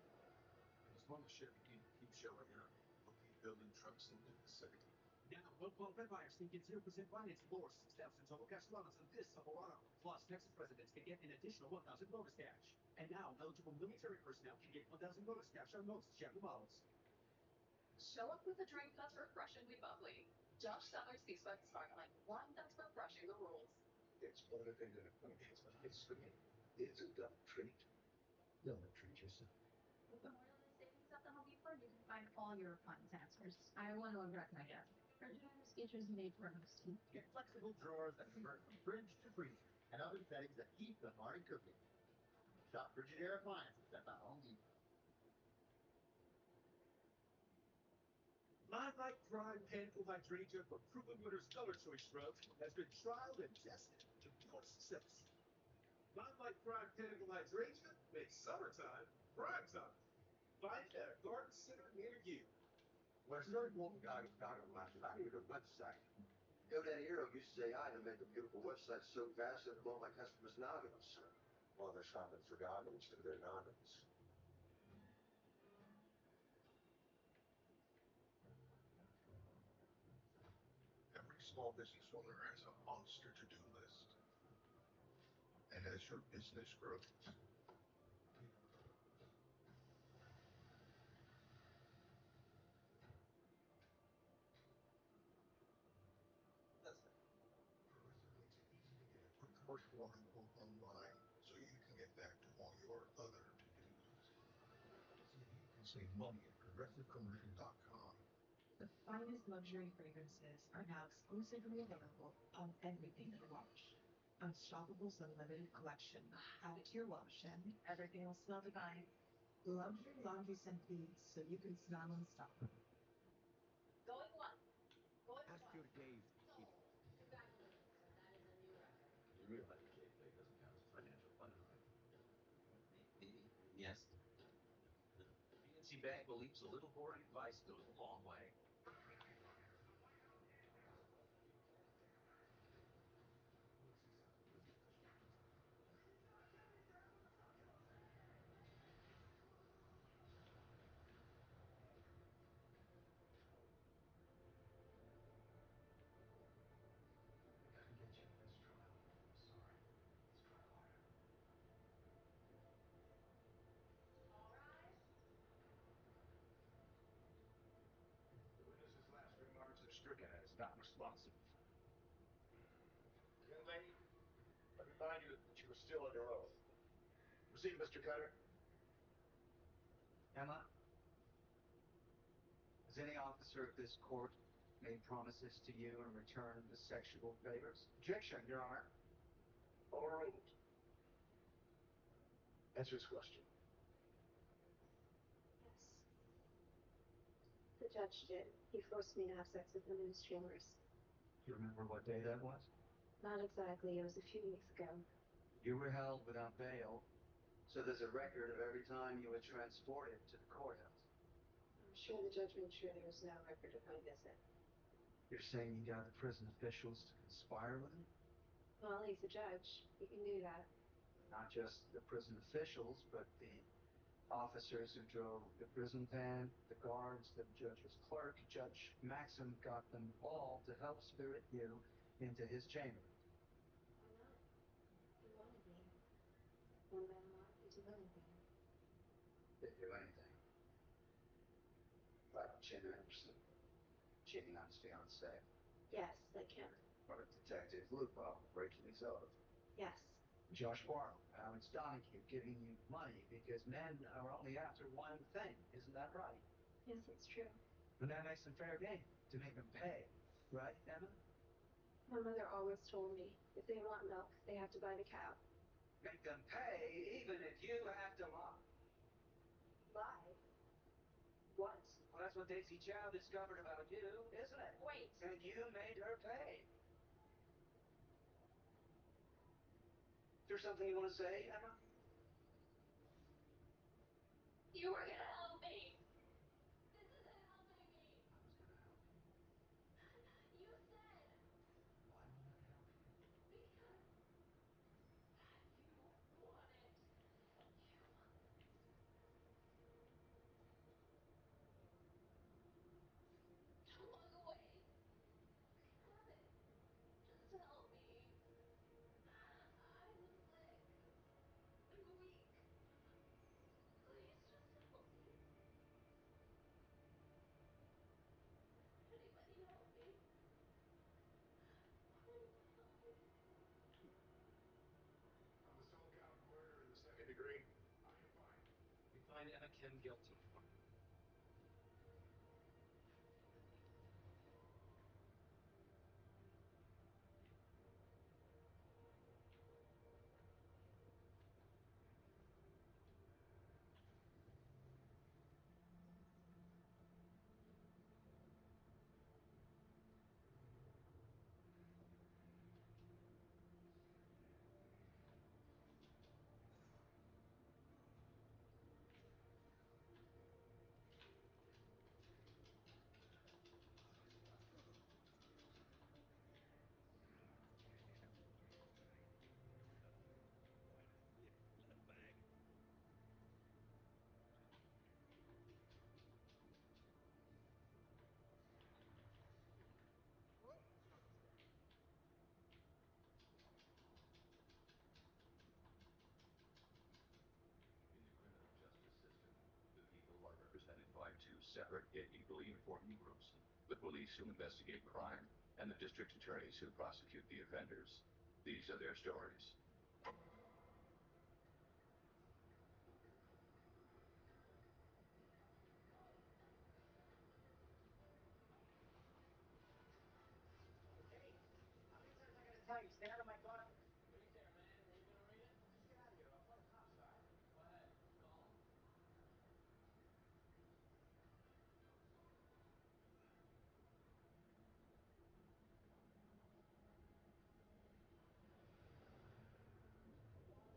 And as long as Chevy people keep showing up, we'll keep building trucks that do the same. Now, local Red buyers can get 0% financing or 6,000 total cash allowance on this Silverado. Plus, Texas residents can get an additional 1,000 bonus cash. And now, eligible military personnel can get 1,000 bonus cash on most Chevy models. Show up with a drink that's refreshingly bubbly. Josh Seller's Seaside Sparkling, one that's refreshing the rules. It's one of the things that it's sweet. It's a double treat. Don't treat yourself. With Memorial Day savings at the Home Depot, you can find all your appliance answers. I want to regret my desk. Refrigerators, features made for hosting. Get flexible drawers that convert from fridge to freezer and oven settings that keep the party cooking. Shop Frigidaire appliances at the Home Depot. Limelight Prime Panicle Hydrangea for proven winners Color Choice Scrubs has been trialed and tested to pure success. Limelight Prime Panicle Hydrangea makes summertime prime time. Find it at a garden center near you. When I started walking guy with Chicago last year, I needed a website. GoDaddy Hero uses AI to make a beautiful website so fast that it blow my customers' noggins. While they're shopping for goggles to their noggins. Every small business owner has a monster to-do list. And as your business grows, Progressive makes it easy to get a quick first water quote online so you can get back to all your other to-dos. See if you can save money at progressivecommercial.com. The finest luxury fragrances are now exclusively available on everything you wash. Unstoppable's unlimited collection. Add it to your wash and everything will smell divine. Luxury laundry scent beads so you can smell unstoppable. Going once, going Ask twice. your Dave. Sold. Congratulations, sir. That is a new record. You realize the kayfabe doesn't count as a financial plan, right? Maybe. Yes. PNC Bank believes a little boring advice goes a long way. I couldn't get you in this trial. I'm sorry. Let's try harder. All rise. The witness's last remarks are stricken as not responsive. Young lady, I remind you that you are still under oath. Proceed, Mr. Cutter. Emma, Has any officer of this court made promises to you in return for sexual favors? Objection, Your Honor. Overruled. Answer his question. Yes. The judge did. He forced me to have sex with him in his chambers. Do you remember what day that was? Not exactly. It was a few weeks ago. You were held without bail, so there's a record of every time you were transported to the courthouse. I'm sure the judge made sure there was no record of my visit. You're saying you got the prison officials to conspire with him? Well, he's a judge. He can do that. Not just the prison officials, but the officers who drove the prison van, the guards, the judge's clerk. Judge Maxim got them all to help spirit you into his chamber. Why not? He wanted me. One man want me to do anything. They'd do anything. Like Jim Anderson cheating on his fiancée. Yes, like him. Or Detective Lupo breaking his oath. Yes. Josh Barlow, Alex Donahue giving you money because men are only after one thing. Isn't that right? Yes, it's true. And that makes them fair game to make them pay. Right, Emma? My mother always told me if they want milk, they have to buy the cow. Make them pay even if you have to lie. Lie? What? Well, that's what Daisy Chow discovered about you, isn't it? Wait. And you made her pay. Is there something you want to say, Emma? You were gonna help me. This isn't helping me. I was gonna help you. You said Why won't I help you? because you want it. Don't walk away. You can have it. Just help me. I'm sick. I'm weak. Please just help me. Anybody help me? I'm fine. On the sole count of murder in the second degree, I am fine. We find Emma Kim guilty. In the criminal justice system, the people are represented by two separate yet equally important groups: the police who investigate crime and the district attorneys who prosecute the offenders. These are their stories. Hey, how many times I gotta tell you, stay out of my car? What do you care, man? Are you gonna read it? Just get out of here. I'll call the cops, all right? Go ahead. Call them.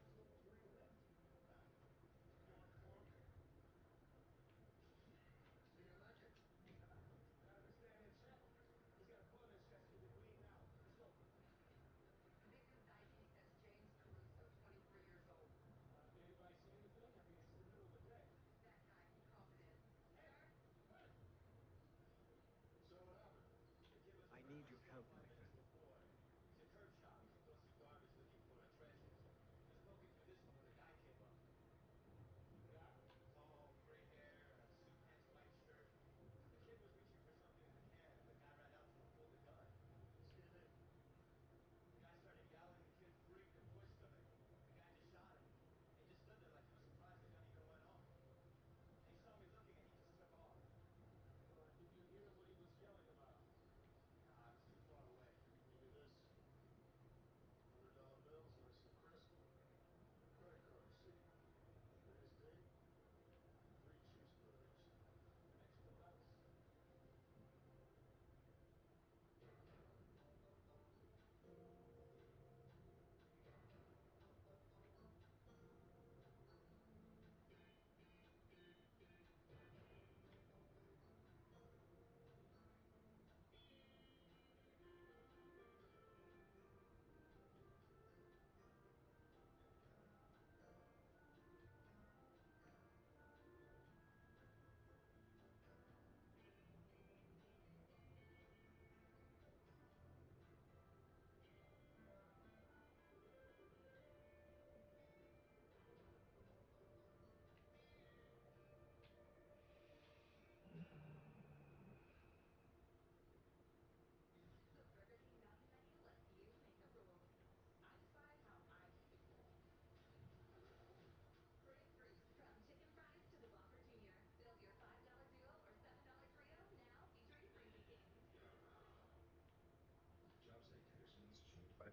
One, two, three, lift. You want the form? So you like it? I understand his channel. He's got a bug in his chest with a green mouth. Let's go.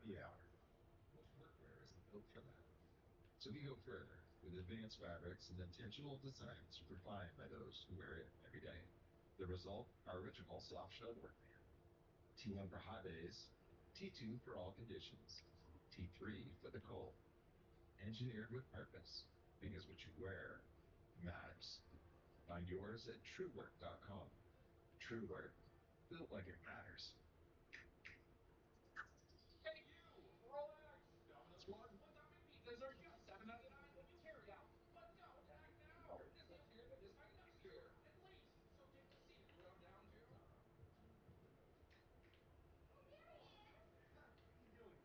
Yeah, most workwear isn't built for that. So we go further with advanced fabrics and intentional designs refined by those who wear it every day. The result, our original soft shell workwear. T1 for hot days, T2 for all conditions, T3 for the cold. Engineered with purpose, because what you wear matters. Find yours at truework.com. Truework, built like it matters. Hey, you! Relax! Dominus One, what topping pizzas are just $7.99 when you carry out. But don't act now! This deal's here to this time next year, at least! So take a seat and go down to... Oh, there he is! What are you doing?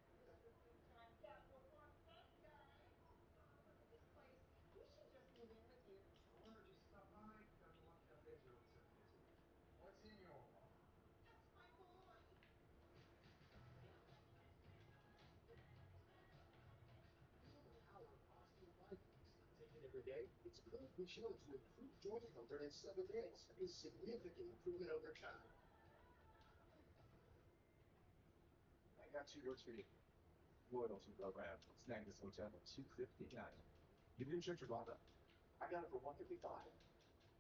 Just in time to have some fun today, guys. Oh, look at this place. We should just move in with you. Sure, just stop by. Got a lot of cafes around 7 days a week. What's in your wallet? That's my boy. Another hour of positive vibes. Take it every day. It's clinically shown to improve joint health in 7 days. A significant improvement over time. I got 2 words for you. Loyalty program. Snag this hotel for $259. You didn't check your bottom. I got it for $155.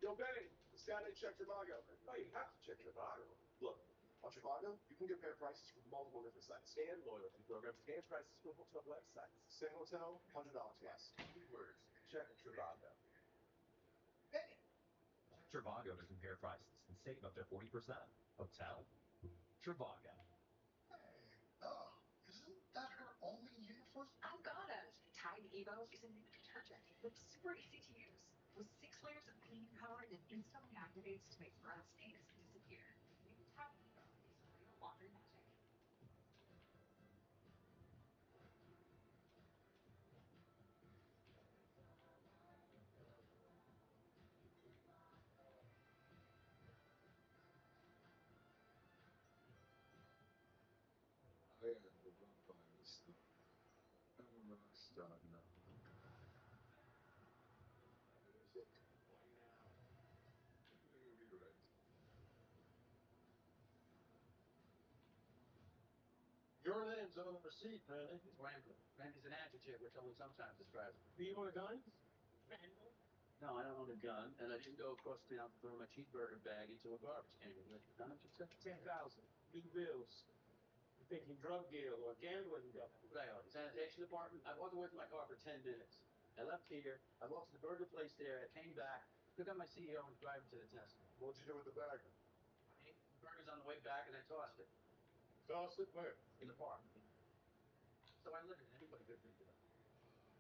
Yo, Benny, this guy didn't check Trivago. Oh, you have to check Trivago. Look, on Trivago, you can compare prices from multiple different sites and loyalty programs and prices from hotel websites. Same hotel, $100 less. Keywords, check Trivago. Benny! Check Trivago to compare prices and save up to 40%. Hotel Trivago. Hey, oh, isn't that her only uniform? I've got it. Tide Evo is a new detergent that's super easy to use. With 6 layers of cleaning power that instantly activates to make grass stains disappear. New Tide Evo is real laundry magic. I am the vampire star. I'm a rock star now. Why now? You'll be right. Your name's on the receipt, Randy. It's Randall. Randy's an adjective which only sometimes describes me. Do you want a gun? Randall? No, I don't own a gun, and I didn't go across town to throw my cheeseburger bag into a garbage can. How much you said? 10,000. New bills. You thinking drug deal or gambling deal? Right, sanitation department. I walked away from my car for 10 minutes. I left here. I walked to the burger place there. I came back, took out my CEO and drove him to the test. What'd you do with the bag? I ate the burgers on the way back, and I tossed it Toss it where? in the park. So I live. Anybody could do that.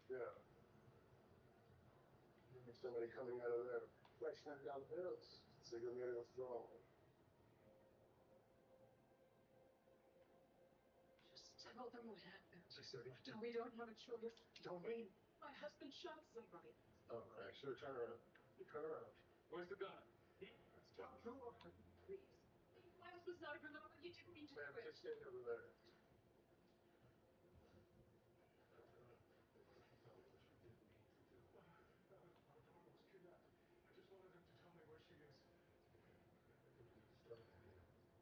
Yeah. There's somebody coming out of there. Fresh $100 bills. So you're going to withdraw. Just tell them what happened. She said, We don't have a choice. tell me. My husband shot somebody. All right, sure, turn around. You turn around. Where's the gun? Let's talk. Please. My husband's not a criminal. He didn't mean to do Ma'am, it. just stay over there. Tell me what you didn't mean to do. Our daughter was kidnapped. I just wanted them to tell me where she is.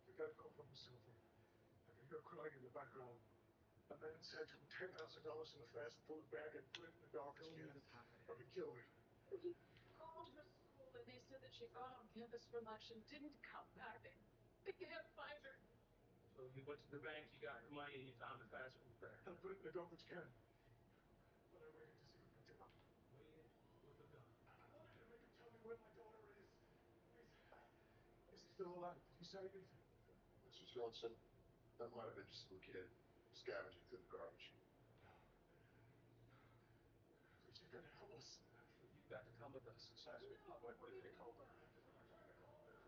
We got a call from the cell phone. I could hear her crying in the background. A man said to him $10,000 in a fast food bag and put it in the garbage can. Or he killed her. He called her school and they said that she got on campus for lunch and didn't come back. They can't find her. So you went to the bank, you got the money, and you found the fast food bag. And put it in the garbage can. But I waited to see who picked it up. Waited with the gun. I wanted to make him tell me where my daughter is. Is he still alive? Did he say anything? Mr. Johnson, that might have been just some kid scavenging through the garbage. Please, you're gonna help us. You got to come with us. No. What did they call her? What's going on? Are you alright?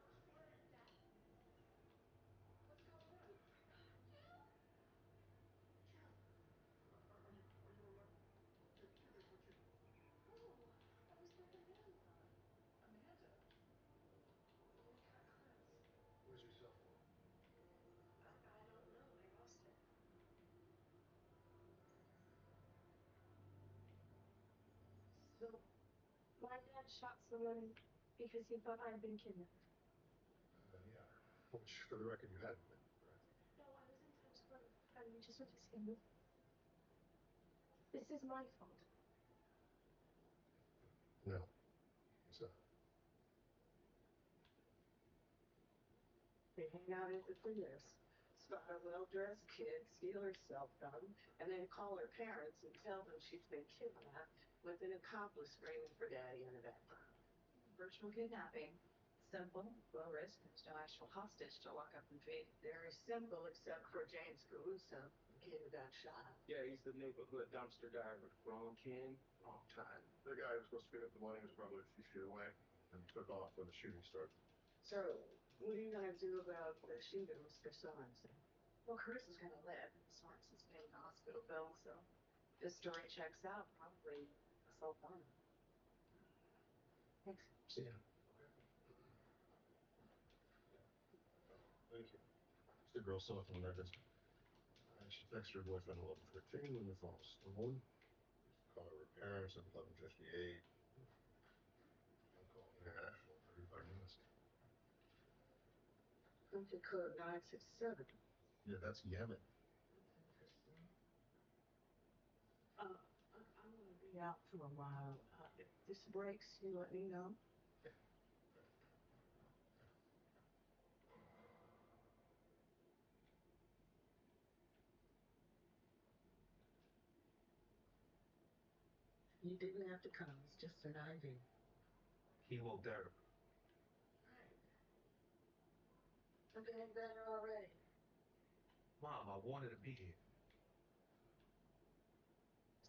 Give me what you... Oh, that was with Amanda. Amanda? We cut class. Where's your cell phone? I don't know. I lost it. So, my dad shot someone because he thought I'd been kidnapped. Yeah. Which, for the record, you hadn't been, right? No, I was in Times Square having just what you say. This is my fault. No. So, They hang out at the theaters. Spot a well-dressed kid, steal her cell phone, and then call her parents and tell them she's been kidnapped with an accomplice screaming for daddy in the background. Virtual kidnapping. Simple, low risk, there's no actual hostage to lock up and feed. Very simple, except for James Caruso, the kid who got shot. Yeah, he's the neighborhood dumpster diver. Wrong king, wrong time. the guy who was supposed to pick up the money was probably a few feet away and took off when the shooting started. So, what are you gonna do about the shooter, Mr. Sorensen? Well, Caruso's gonna live. Sorensen's paying the hospital bill, so this story checks out. Probably self-harm. Thanks. See ya. Thank you. It's the girl cell phone records. She texted her boyfriend at 11:15 when the phone was stolen. Called her parents at 11:58. One call international 35 minutes. Country code 967. Yeah, that's Yemen. I'm gonna be out for a while. If this breaks, you let me know. You didn't have to come. It's just an IV. Chemotherapy. Right. I'm getting better already. Mom, I wanted to be here.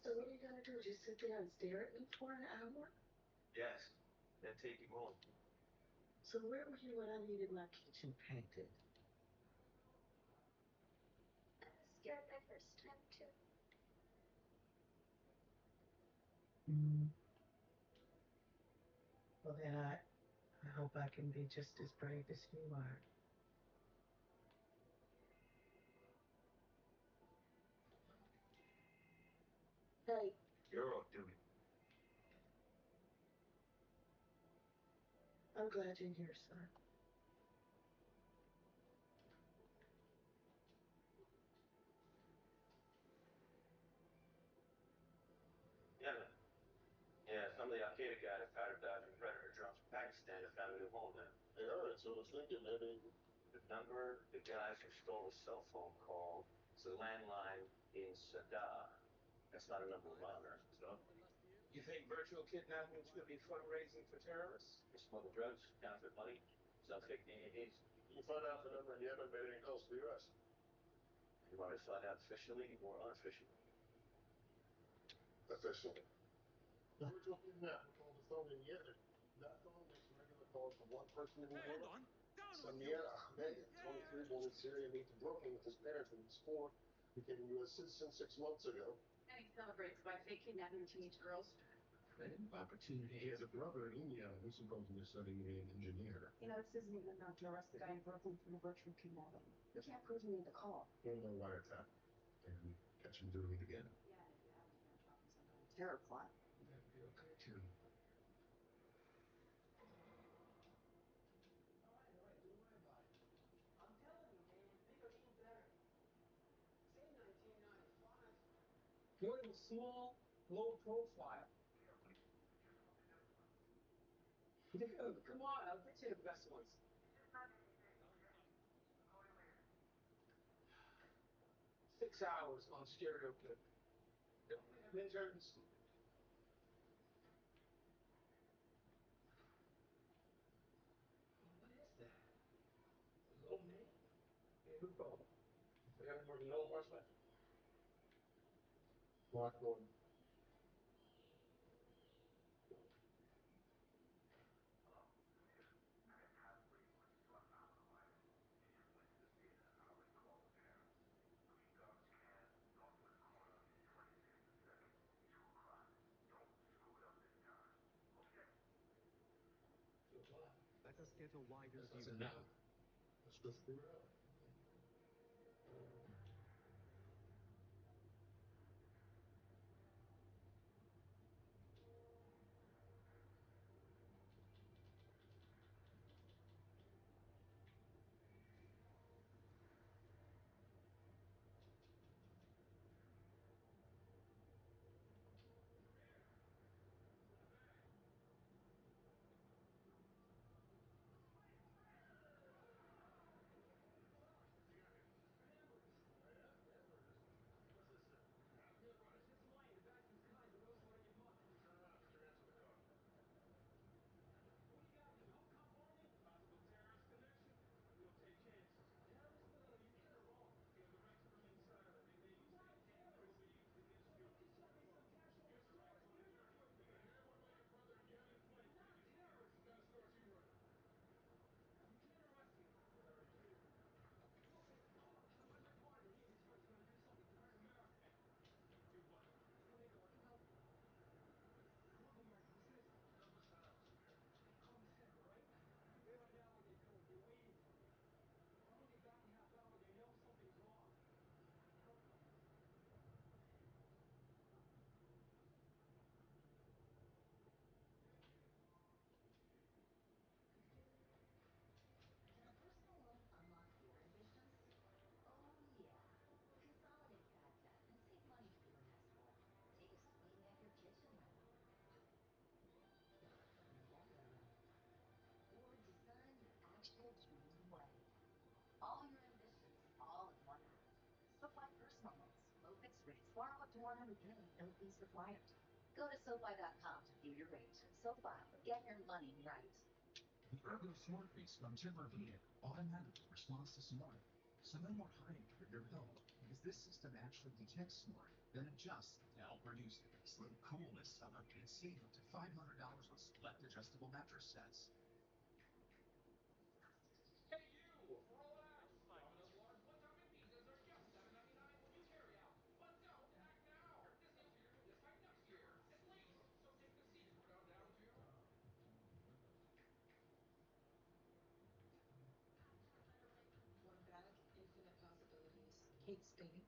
So what are you gonna do? Just sit there and stare at me for an hour? Yes. Then take him home. So where were you when I needed my kitchen painted? I was scared my first time too. Mm. Well, then I hope I can be just as brave as you are. Hey, You're on duty. I'm glad you're here, son. Yeah, man. Yeah, some of the Al Qaeda guys powder dodging predator drones from Pakistan have found a new home there. Hey, all right, so I was thinking maybe. The number the guys who stole the cell phone called is a landline in Sadar. That's not a number we're monitoring, so. You think virtual kidnapping is going to be fundraising for terrorists? They smuggle drugs, counterfeit money, sell fake DVDs. You can find out if the number in Yemen made any calls to the U.S. You want to find out officially or unofficially? Officially. The virtual kidnapper called the phone in Yemen. That phone makes regular calls from one person in Stand Europe. on. Down with you. Samir Ahmed, 23, born in Syria, moved to Brooklyn with his parents when he was 4. Became a U.S. citizen 6 months ago. And he celebrates by fake kidnapping teenage girls. An opportunity. He has a brother in India who's supposedly studying to be an engineer. You know, this isn't even enough to arrest the guy in Brooklyn for virtual kidnapping. You can't prove me the call. In the wiretap. And catch him doing it again. Yeah, and if you happen to get involved in some kind of terror plot. That'd be okay too. All right, do my body. I'm telling you, man, bigger ain't better. Say 1995. You're in a small, low profile. Dude, come on, I'll get you the best ones. 6 hours on stereo clip. They only have interns. What is that? Low name? Hey, who called? They have more than no horseback. Mark Gordon. Let us get a wider view. That's enough. Let's go screw it up. $200 LPs required. Go to SoFi.com to view your rate. SoFi, get your money right. The Ergo Smart Base from Timber Beacon automatically responds to smart. So no more hiding for your bill, because this system actually detects smart, then adjusts to help reduce it. Sleep cool this summer and save up to $500 on select adjustable mattress sets. Hey, you! Relax! Domino's large one-topping pizzas are just $7.99 when you carry out. But don't act now! This deal's here till this time next year, at least. So take the secret code down to... One bag, infinite possibilities. Kate Spade.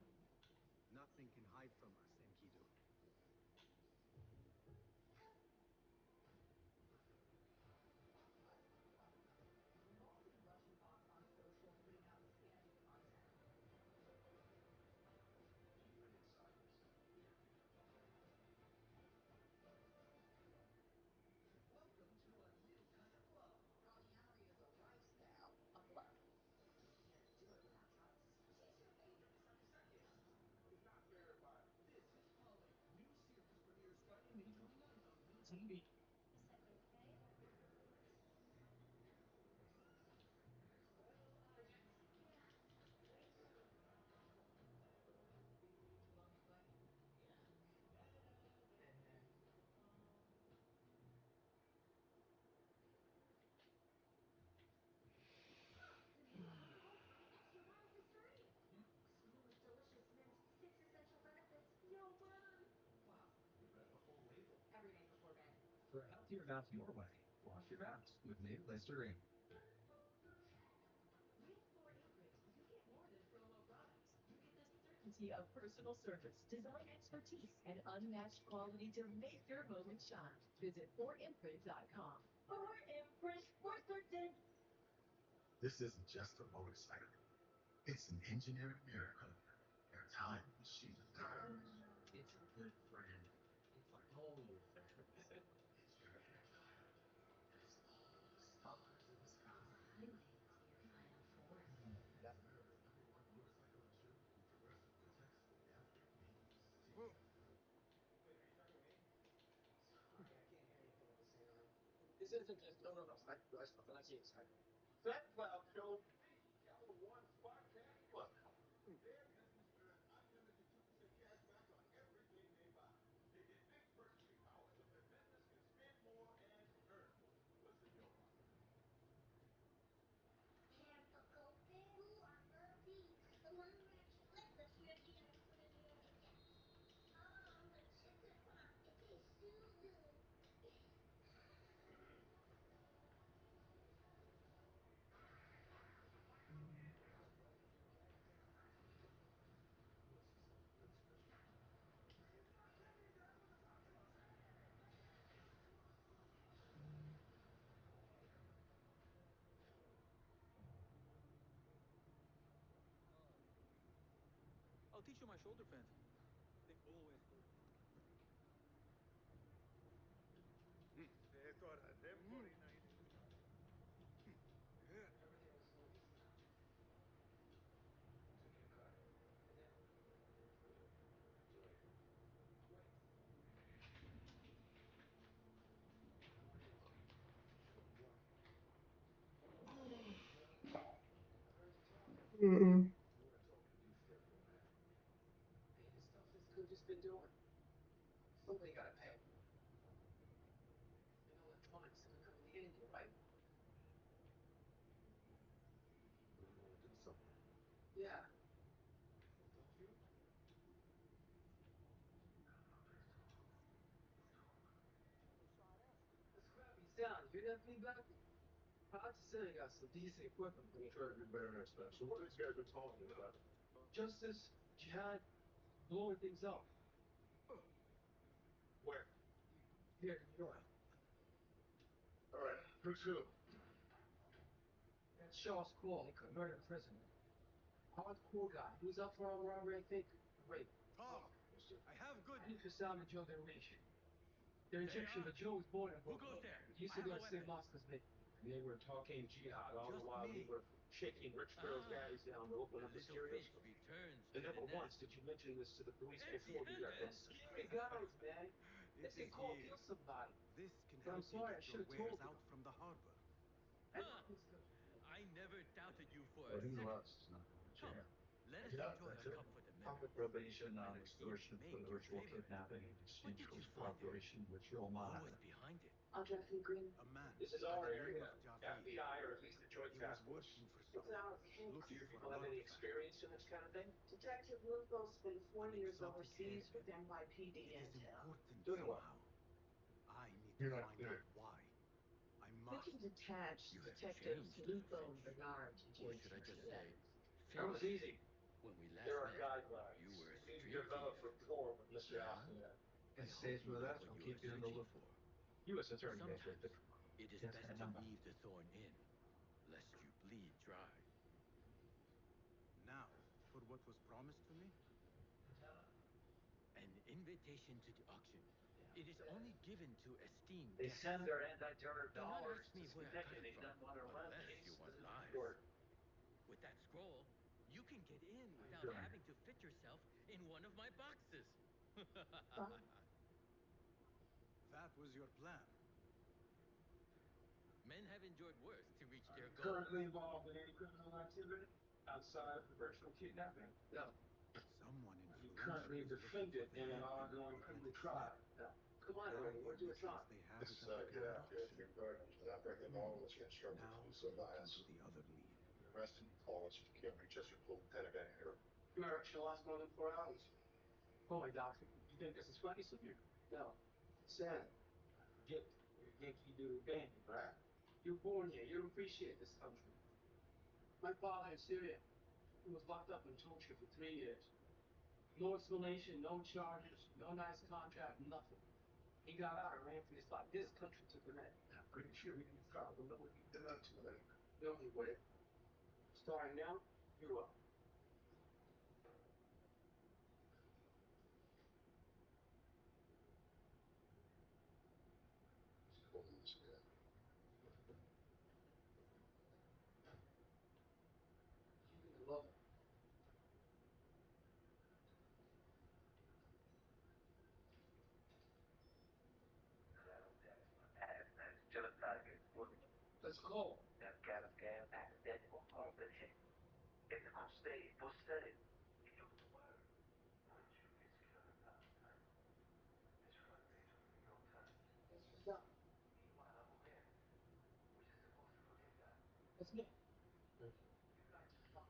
Nothing can hide from us, Enkidu. We've all seen Russian bots on social putting out scandal content. Even in silence. Welcome to a new kind of love. Polyamory is a lifestyle of love. Can't do it without trust. She's your favorite misunderstood. It's not verified. This is Polly. New series premieres Friday, May 29th on VTV. Is that okay? Well, next. Yeah. Way soon. Want me to play? Yeah. Da-da-da-da-da. The new Live Free Extra Wireless 3. Smooth, delicious mint, 6 essential benefits, no burn. Wow, you read the whole label. Every night before bed. For a healthier mouth your way, wash your mouth with new Listerine. With 4imprint, you get more than promo products. You get the certainty of personal service, design expertise, and unmatched quality to make your moment shine. Visit 4imprint.com. 4imprint, for certain. This isn't just a motorcycle. It's an engineering miracle. A time machine. It's a good friend. It's like all your friends. It's your inner child. It's all the stars in the sky. Finally, your final form. That's America's #1 motorcycle insurer with Progressive protects the F-A-C-E. Wait, are you talking to me? Sorry, I can't hear anything you're saying. This isn't just no. Let's see. That cloud show. Number one podcast plus. Their business earns unlimited 2% cash back on everything they buy. They get big purchasing power so their business can spend more and earn more. What's the deal, partner? I'll teach you my shoulder fence. They always hurt. They thought them 49 Everything was smooth this time. It's a new car. And then, wait, wait. What? I heard you talking. What I'm talking to still go back. Hey, the stuff this good just been doing. Somebody gotta pay. You know electronics isn't coming to India, right? We want to do something. Yeah. Don't you? The scrappy sound, you hear that feedback? Hard to say I got some decent equipment. We'll try to do better next time. So what have these guys been talking about? Justice, jihad, blowing things up. Where? Here in New York. All right, who's who? That Shaw's call, he could murder president. Hardcore guy. Who's up for armed robbery, I think? Rape. Tom, I have good. He's for Sam and Joe Generation. They're They Egyptian, are. but Joe was born in Who Brooklyn. goes there? He used I to have go a to St. weapon. Moscow's me. And they were talking jihad all the Just while we me. were shaking rich girls' Ah, daddies down to open the up a little stereo fish store. returns And to the never once nest. did you mention this to the police Empty before we left. They're handed? scary guys, man. They It could is call kill here. somebody. This can But I'm help you sorry, I get should your have told wares you. out from the harbor. I Ha! love this country. I never doubted you for a What he second. loves is not going to Come, jail. let us Yeah, enjoy a that's it. cup for the Public memories. probation, And you non-extortion for the make your ritual favorite. kidnapping in What exchange did for you his find there? cooperation with your Who was monitor. behind it? I'll draft the agreement. A man This is by our the name area. of Javed. FBI, or at least the Joint He was Task Force. working for It's someone, our case. Do looking your for people an have any artifact, experience in this kind of thing? Detective Lupo spent an 4 years exotic overseas with hairpin. NYPD It is intel. important Doing what? somehow. I need to You're not find clear. out why. I We can must. detach You have detectives changed, little Lupo and fish. Bernard to Or just should I just two say, ends. That was fish? easy. When we There last are met, you were guidelines. a We street develop thief. rapport with Mr. Now, Alphabet. I It hope stays you with know us. what We'll you are keep you in the searching loop. for. U.S. Attorney gave me a Sometimes different one. it is Just that best to number. leave the thorn in, lest you bleed dry. Now, for what was promised to me? An invitation to the auction. It is only given to esteemed They send guests. their anti-terror Do not dollars ask to me where I got it Schenectady, from, then want to run unless you cases want in New lies. York. With that scroll, you can get in How you without doing? having to fit yourself in one of my boxes. Fine. That was your plan. Men have endured worse to reach Are their you goals. currently involved in any criminal activity outside of the virtual kidnapping? No. Someone Are you influential currently is looking for defendant the in an hairpin ongoing you'd let criminal it slip. trial? No. Come on Now already, the where's your only time? chance they have This is is at the get grand after auction. if you're not breaking the law, let's get instructed to Now do to so by look into us. the other lead. You're arrested, call us. If you can't reach us, you pull Lieutenant in here. Mirage, you lost more than 4 hours. Oh my doctor, you think this is funny, Samir? No. Sad. Guilty. You're a Yankee Doodle Dandy, right? You were born here. You don't appreciate this country. My father in Syria, he was locked up in torture for 3 years. No explanation, no charges, no nice contract, nothing. He got out and ran for his life. This country took him in. I'm pretty sure you probably know what you've done to them. The only way. Starting now, you're up. He's holding this guy. Keeping it low. Let's go. Stop. That's me.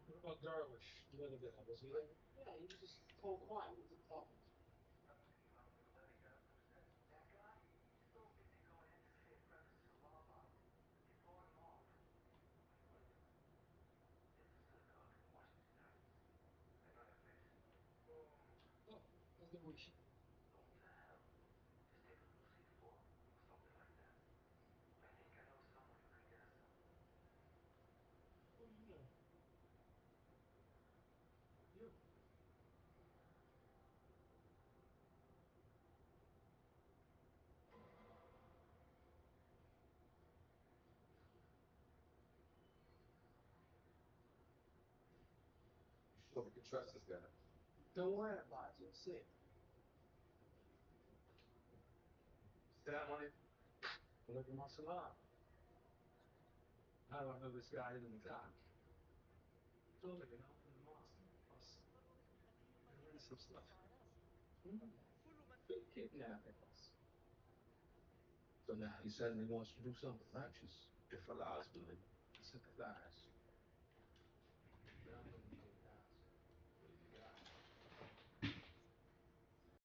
What about Darwish, the other guy? Was he there? Yeah, he was just cold quiet. He wasn't talking. Oh, how's the wish? What do you know? You. You sure we can trust this guy? Don't worry about it. You'll see. That money. Look at my salon. I don't know this guy in the top. Told you, in the mosque. Us. There is some stuff. Hmm? Big kidnapping us. So now he suddenly wants to do something righteous.